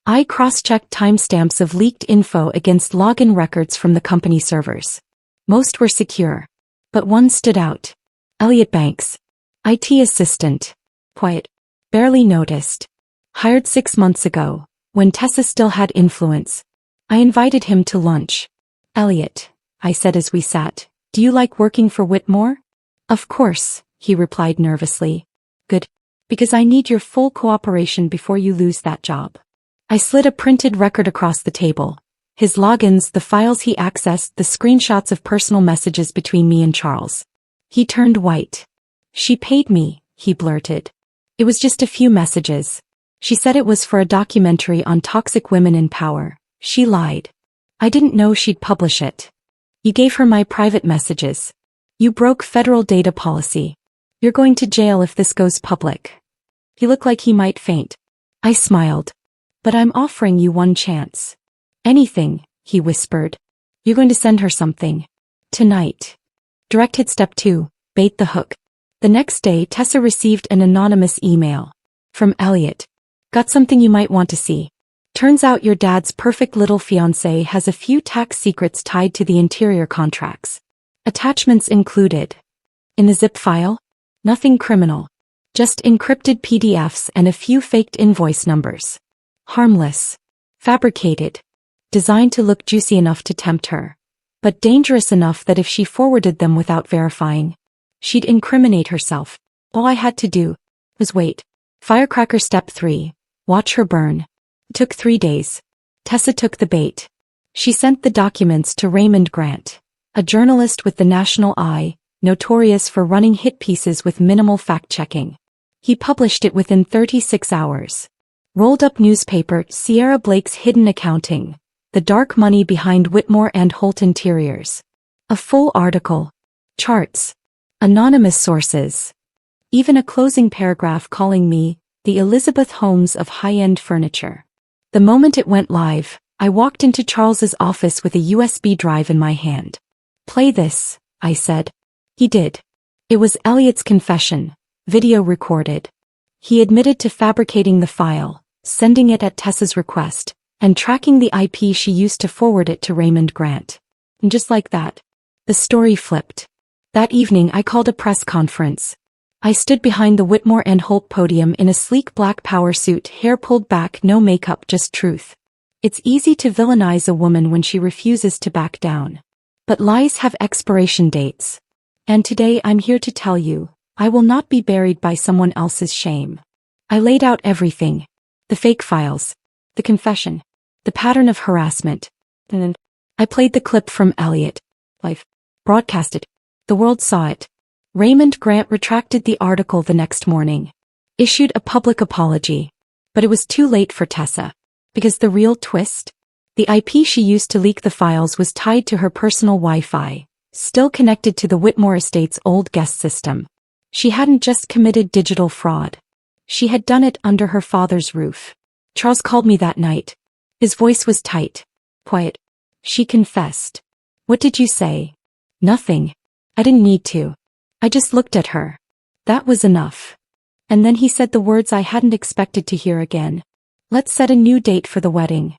I cross-checked timestamps of leaked info against login records from the company servers. Most were secure. But one stood out. Elliot Banks. IT assistant. Quiet. Barely noticed. Hired 6 months ago, when Tessa still had influence. I invited him to lunch. Elliot, I said as we sat, do you like working for Whitmore? Of course, he replied nervously. Good. Because I need your full cooperation before you lose that job. I slid a printed record across the table. His logins, the files he accessed, the screenshots of personal messages between me and Charles. He turned white. She paid me, he blurted. It was just a few messages. She said it was for a documentary on toxic women in power. She lied. I didn't know she'd publish it. You gave her my private messages. You broke federal data policy. You're going to jail if this goes public. He looked like he might faint. I smiled. But I'm offering you one chance. Anything, he whispered. You're going to send her something. Tonight. Direct hit step 2, bait the hook. The next day, Tessa received an anonymous email. From Elliot. Got something you might want to see. Turns out your dad's perfect little fiance has a few tax secrets tied to the interior contracts. Attachments included. In the zip file? Nothing criminal. Just encrypted PDFs and a few faked invoice numbers. Harmless. Fabricated. Designed to look juicy enough to tempt her. But dangerous enough that if she forwarded them without verifying, she'd incriminate herself. All I had to do was wait. Firecracker step 3. Watch her burn. It took 3 days. Tessa took the bait. She sent the documents to Raymond Grant, a journalist with the National Eye, notorious for running hit pieces with minimal fact-checking. He published it within 36 hours. Rolled up newspaper, Sierra Blake's Hidden Accounting, the dark money behind Whitmore and Holt Interiors. A full article. Charts. Anonymous sources. Even a closing paragraph calling me the Elizabeth Holmes of high-end furniture. The moment it went live, I walked into Charles's office with a USB drive in my hand. Play this, I said. He did. It was Elliot's confession, video recorded. He admitted to fabricating the file, sending it at Tessa's request, and tracking the IP she used to forward it to Raymond Grant. And just like that, the story flipped. That evening I called a press conference. I stood behind the Whitmore and Holt podium in a sleek black power suit, hair pulled back, no makeup, just truth. It's easy to villainize a woman when she refuses to back down. But lies have expiration dates. And today I'm here to tell you, I will not be buried by someone else's shame. I laid out everything. The fake files. The confession. The pattern of harassment. And then I played the clip from Elliot. Live. Broadcasted. The world saw it. Raymond Grant retracted the article the next morning. Issued a public apology. But it was too late for Tessa. Because the real twist? The IP she used to leak the files was tied to her personal Wi-Fi, still connected to the Whitmore estate's old guest system. She hadn't just committed digital fraud. She had done it under her father's roof. Charles called me that night. His voice was tight. Quiet. She confessed. What did you say? Nothing. I didn't need to. I just looked at her. That was enough. And then he said the words I hadn't expected to hear again. Let's set a new date for the wedding.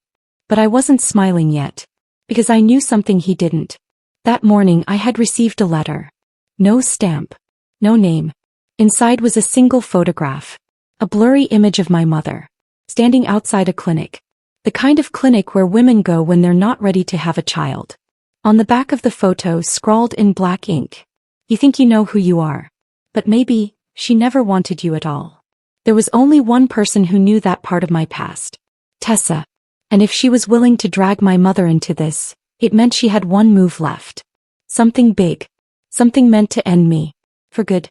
But I wasn't smiling yet. Because I knew something he didn't. That morning I had received a letter. No stamp. No name. Inside was a single photograph. A blurry image of my mother. Standing outside a clinic. The kind of clinic where women go when they're not ready to have a child. On the back of the photo, scrawled in black ink. You think you know who you are. But maybe, she never wanted you at all. There was only one person who knew that part of my past. Tessa. And if she was willing to drag my mother into this, it meant she had one move left. Something big. Something meant to end me. For good.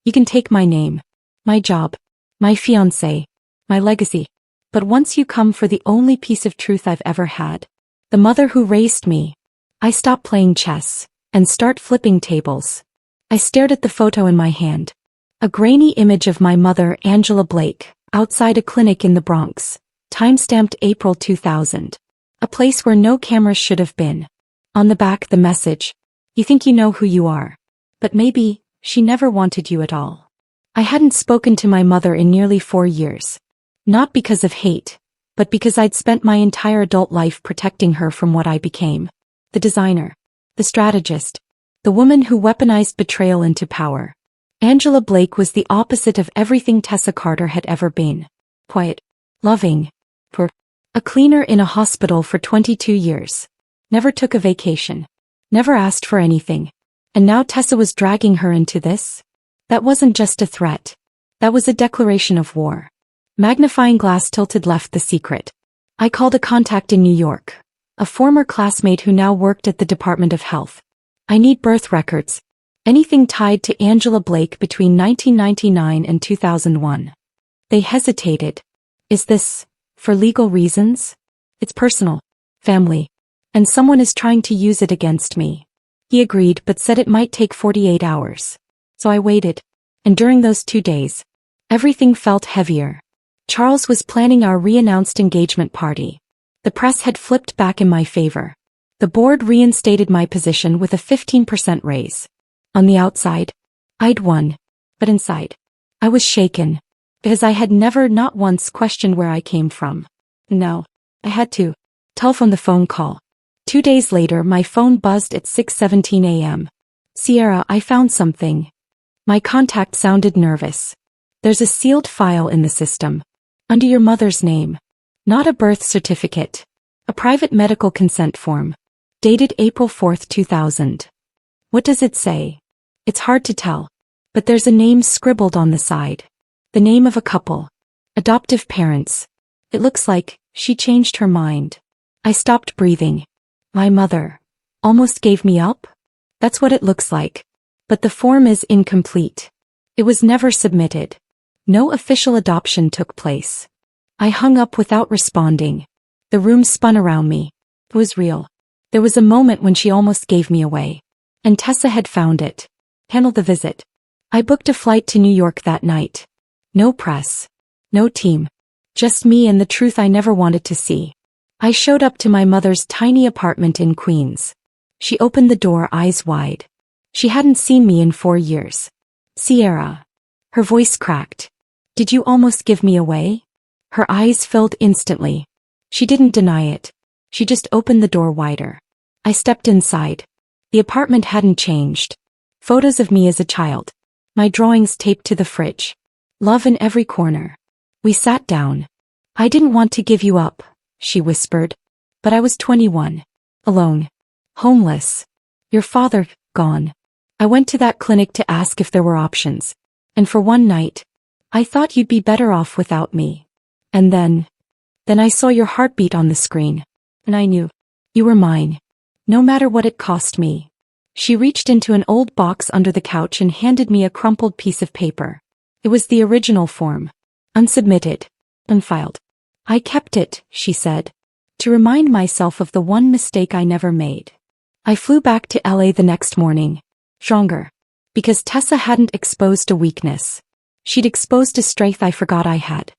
You can take my name. My job. My fiancé. My legacy. But once you come for the only piece of truth I've ever had. The mother who raised me. I stop playing chess. And start flipping tables. I stared at the photo in my hand. A grainy image of my mother, Angela Blake, outside a clinic in the Bronx. Time-stamped April 2000. A place where no cameras should have been. On the back, the message. You think you know who you are. But maybe, she never wanted you at all. I hadn't spoken to my mother in nearly 4 years. Not because of hate, but because I'd spent my entire adult life protecting her from what I became. The designer. The strategist. The woman who weaponized betrayal into power. Angela Blake was the opposite of everything Tessa Carter had ever been. Quiet. Loving. For a cleaner in a hospital for 22 years. Never took a vacation. Never asked for anything. And now Tessa was dragging her into this? That wasn't just a threat. That was a declaration of war. Magnifying glass tilted left the secret. I called a contact in New York. A former classmate who now worked at the Department of Health. I need birth records. Anything tied to Angela Blake between 1999 and 2001. They hesitated. Is this for legal reasons? It's personal. Family. And someone is trying to use it against me. He agreed but said it might take 48 hours. So I waited. And during those 2 days, everything felt heavier. Charles was planning our re-announced engagement party. The press had flipped back in my favor. The board reinstated my position with a 15% raise. On the outside, I'd won. But inside, I was shaken. Because I had never not once questioned where I came from. No, I had to telephone the phone call. 2 days later my phone buzzed at 6:17 a.m. Sierra, I found something. My contact sounded nervous. There's a sealed file in the system. Under your mother's name. Not a birth certificate. A private medical consent form. Dated April 4th, 2000. What does it say? It's hard to tell. But there's a name scribbled on the side. The name of a couple. Adoptive parents. It looks like she changed her mind. I stopped breathing. My mother almost gave me up? That's what it looks like. But the form is incomplete. It was never submitted. No official adoption took place. I hung up without responding. The room spun around me. It was real. There was a moment when she almost gave me away. And Tessa had found it. Handled the visit. I booked a flight to New York that night. No press. No team. Just me and the truth I never wanted to see. I showed up to my mother's tiny apartment in Queens. She opened the door, eyes wide. She hadn't seen me in 4 years. Sierra. Her voice cracked. Did you almost give me away? Her eyes filled instantly. She didn't deny it. She just opened the door wider. I stepped inside. The apartment hadn't changed. Photos of me as a child. My drawings taped to the fridge. Love in every corner. We sat down. I didn't want to give you up, she whispered. But I was 21. Alone. Homeless. Your father, gone. I went to that clinic to ask if there were options. And for one night, I thought you'd be better off without me. And then I saw your heartbeat on the screen. And I knew. You were mine. No matter what it cost me. She reached into an old box under the couch and handed me a crumpled piece of paper. It was the original form. Unsubmitted. Unfiled. I kept it, she said, to remind myself of the one mistake I never made. I flew back to LA the next morning. Stronger. Because Tessa hadn't exposed a weakness. She'd exposed a strength I forgot I had.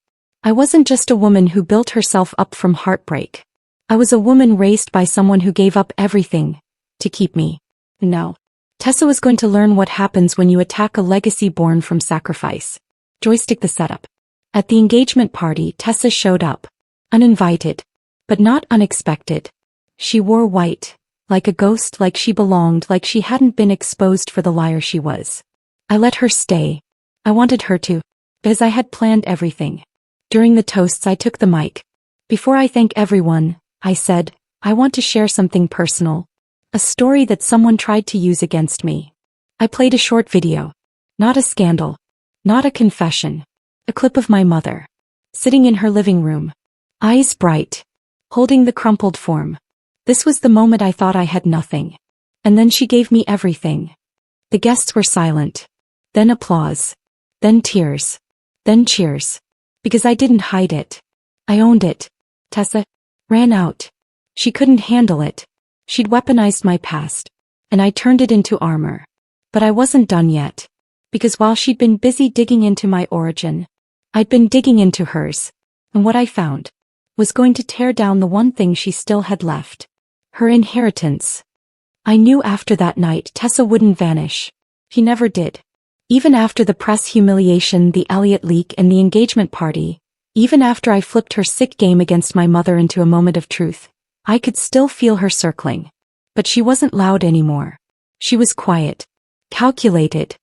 I wasn't just a woman who built herself up from heartbreak. I was a woman raised by someone who gave up everything to keep me. No. Tessa was going to learn what happens when you attack a legacy born from sacrifice. Joystick the setup. At the engagement party, Tessa showed up. Uninvited. But not unexpected. She wore white. Like a ghost, like she belonged, like she hadn't been exposed for the liar she was. I let her stay. I wanted her to. Because I had planned everything. During the toasts I took the mic. Before I thank everyone, I said, I want to share something personal. A story that someone tried to use against me. I played a short video. Not a scandal. Not a confession. A clip of my mother. Sitting in her living room. Eyes bright. Holding the crumpled form. This was the moment I thought I had nothing. And then she gave me everything. The guests were silent. Then applause. Then tears. Then cheers. Because I didn't hide it. I owned it. Tessa ran out. She couldn't handle it. She'd weaponized my past. And I turned it into armor. But I wasn't done yet. Because while she'd been busy digging into my origin, I'd been digging into hers. And what I found was going to tear down the one thing she still had left. Her inheritance. I knew after that night Tessa wouldn't vanish. She never did. Even after the press humiliation, the Elliot leak, and the engagement party, even after I flipped her sick game against my mother into a moment of truth, I could still feel her circling. But she wasn't loud anymore. She was quiet. Calculated.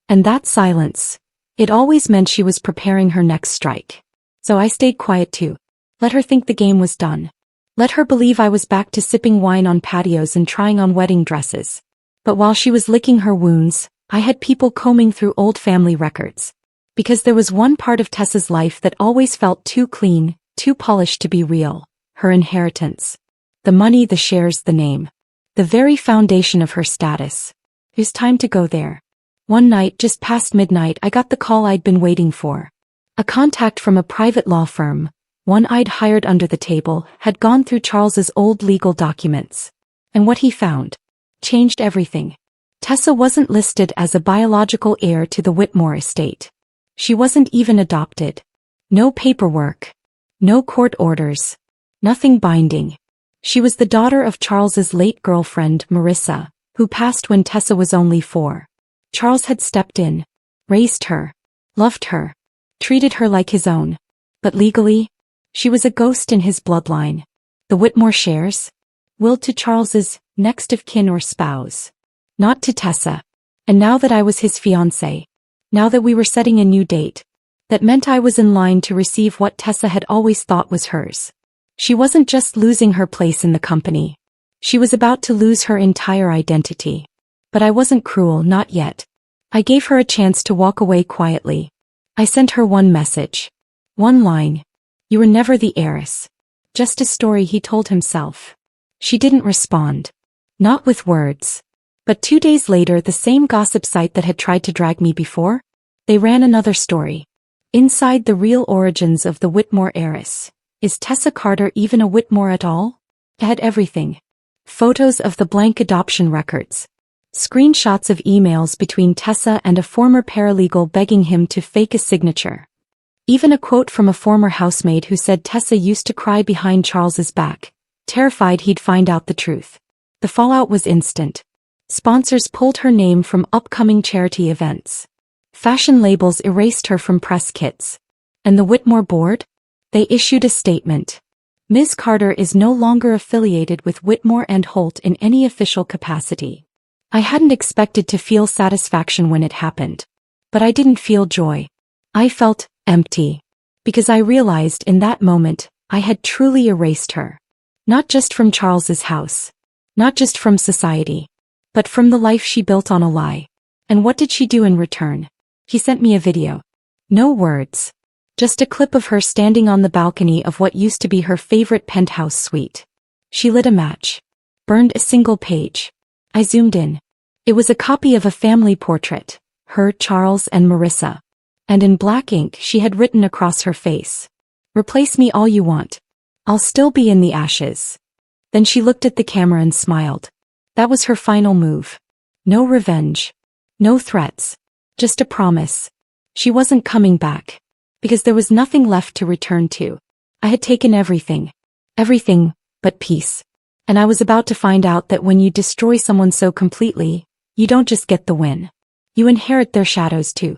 And that silence, it always meant she was preparing her next strike. So I stayed quiet too. Let her think the game was done. Let her believe I was back to sipping wine on patios and trying on wedding dresses. But while she was licking her wounds, I had people combing through old family records. Because there was one part of Tessa's life that always felt too clean, too polished to be real. Her inheritance. The money, the shares, the name. The very foundation of her status. It was time to go there. One night, just past midnight, I got the call I'd been waiting for. A contact from a private law firm, one I'd hired under the table, had gone through Charles's old legal documents. And what he found changed everything. Tessa wasn't listed as a biological heir to the Whitmore estate. She wasn't even adopted. No paperwork. No court orders. Nothing binding. She was the daughter of Charles's late girlfriend, Marissa, who passed when Tessa was only 4. Charles had stepped in, raised her, loved her, treated her like his own. But legally, she was a ghost in his bloodline. The Whitmore shares? Willed to Charles's next of kin or spouse. Not to Tessa. And now that I was his fiancé, now that we were setting a new date, that meant I was in line to receive what Tessa had always thought was hers. She wasn't just losing her place in the company. She was about to lose her entire identity. But I wasn't cruel, not yet. I gave her a chance to walk away quietly. I sent her one message. One line. You were never the heiress. Just a story he told himself. She didn't respond. Not with words. But 2 days later, the same gossip site that had tried to drag me before, they ran another story. Inside the real origins of the Whitmore heiress. Is Tessa Carter even a Whitmore at all? It had everything. Photos of the blank adoption records. Screenshots of emails between Tessa and a former paralegal begging him to fake a signature. Even a quote from a former housemaid who said Tessa used to cry behind Charles's back, terrified he'd find out the truth. The fallout was instant. Sponsors pulled her name from upcoming charity events. Fashion labels erased her from press kits. And the Whitmore board? They issued a statement. Ms. Carter is no longer affiliated with Whitmore and Holt in any official capacity. I hadn't expected to feel satisfaction when it happened. But I didn't feel joy. I felt empty. Because I realized in that moment, I had truly erased her. Not just from Charles's house. Not just from society. But from the life she built on a lie. And what did she do in return? He sent me a video. No words. Just a clip of her standing on the balcony of what used to be her favorite penthouse suite. She lit a match. Burned a single page. I zoomed in. It was a copy of a family portrait. Her, Charles, and Marissa. And in black ink she had written across her face. Replace me all you want. I'll still be in the ashes. Then she looked at the camera and smiled. That was her final move. No revenge. No threats. Just a promise. She wasn't coming back. Because there was nothing left to return to. I had taken everything. Everything but peace. And I was about to find out that when you destroy someone so completely, you don't just get the win. You inherit their shadows too.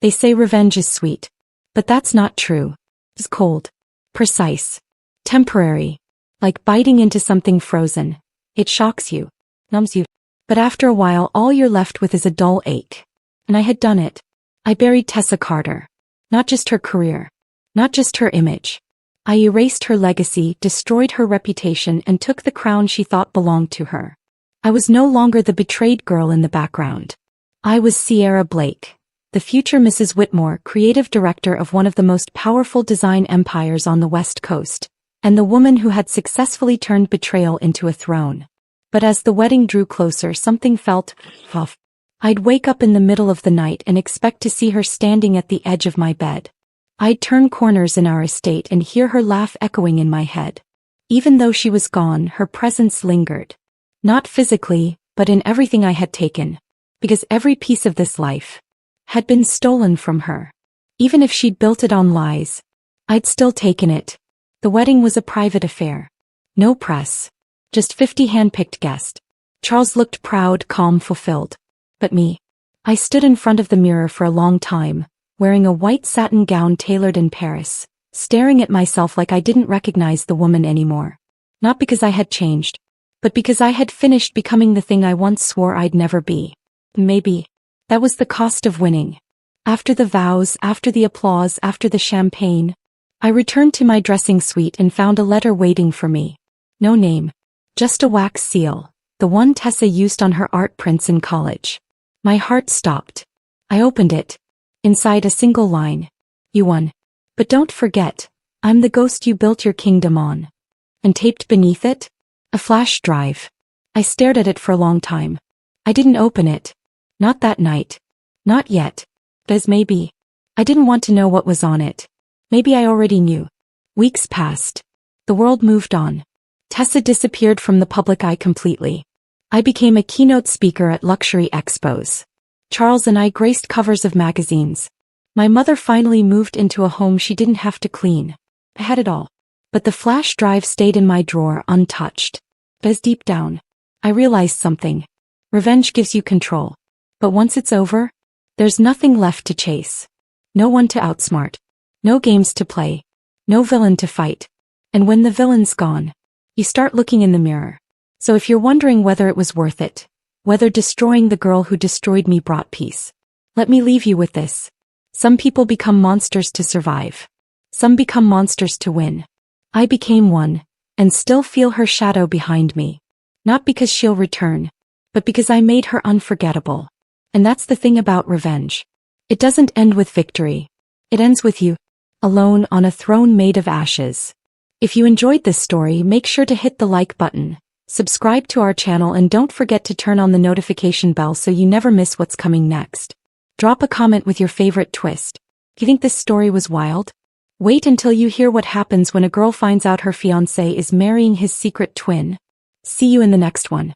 They say revenge is sweet. But that's not true. It's cold. Precise. Temporary. Like biting into something frozen. It shocks you. Numbs you. But after a while all you're left with is a dull ache. And I had done it. I buried Tessa Carter. Not just her career. Not just her image. I erased her legacy, destroyed her reputation, and took the crown she thought belonged to her. I was no longer the betrayed girl in the background. I was Sierra Blake, the future Mrs. Whitmore, creative director of one of the most powerful design empires on the West Coast, and the woman who had successfully turned betrayal into a throne. But as the wedding drew closer, something felt off. I'd wake up in the middle of the night and expect to see her standing at the edge of my bed. I'd turn corners in our estate and hear her laugh echoing in my head. Even though she was gone, her presence lingered. Not physically, but in everything I had taken. Because every piece of this life had been stolen from her. Even if she'd built it on lies, I'd still taken it. The wedding was a private affair. No press. Just 50 hand-picked guests. Charles looked proud, calm, fulfilled. But me. I stood in front of the mirror for a long time, wearing a white satin gown tailored in Paris, staring at myself like I didn't recognize the woman anymore. Not because I had changed, but because I had finished becoming the thing I once swore I'd never be. Maybe. That was the cost of winning. After the vows, after the applause, after the champagne, I returned to my dressing suite and found a letter waiting for me. No name. Just a wax seal, the one Tessa used on her art prints in college. My heart stopped. I opened it. Inside a single line. You won. But don't forget, I'm the ghost you built your kingdom on. And taped beneath it? A flash drive. I stared at it for a long time. I didn't open it. Not that night. Not yet. But maybe. I didn't want to know what was on it. Maybe I already knew. Weeks passed. The world moved on. Tessa disappeared from the public eye completely. I became a keynote speaker at luxury expos. Charles and I graced covers of magazines. My mother finally moved into a home she didn't have to clean. I had it all. But the flash drive stayed in my drawer untouched. But deep down, I realized something. Revenge gives you control. But once it's over, there's nothing left to chase. No one to outsmart. No games to play. No villain to fight. And when the villain's gone, you start looking in the mirror. So if you're wondering whether it was worth it, whether destroying the girl who destroyed me brought peace, let me leave you with this. Some people become monsters to survive. Some become monsters to win. I became one, and still feel her shadow behind me. Not because she'll return, but because I made her unforgettable. And that's the thing about revenge. It doesn't end with victory. It ends with you, alone on a throne made of ashes. If you enjoyed this story, make sure to hit the like button, subscribe to our channel, and don't forget to turn on the notification bell so you never miss what's coming next. Drop a comment with your favorite twist. You think this story was wild? Wait until you hear what happens when a girl finds out her fiancé is marrying his secret twin. See you in the next one.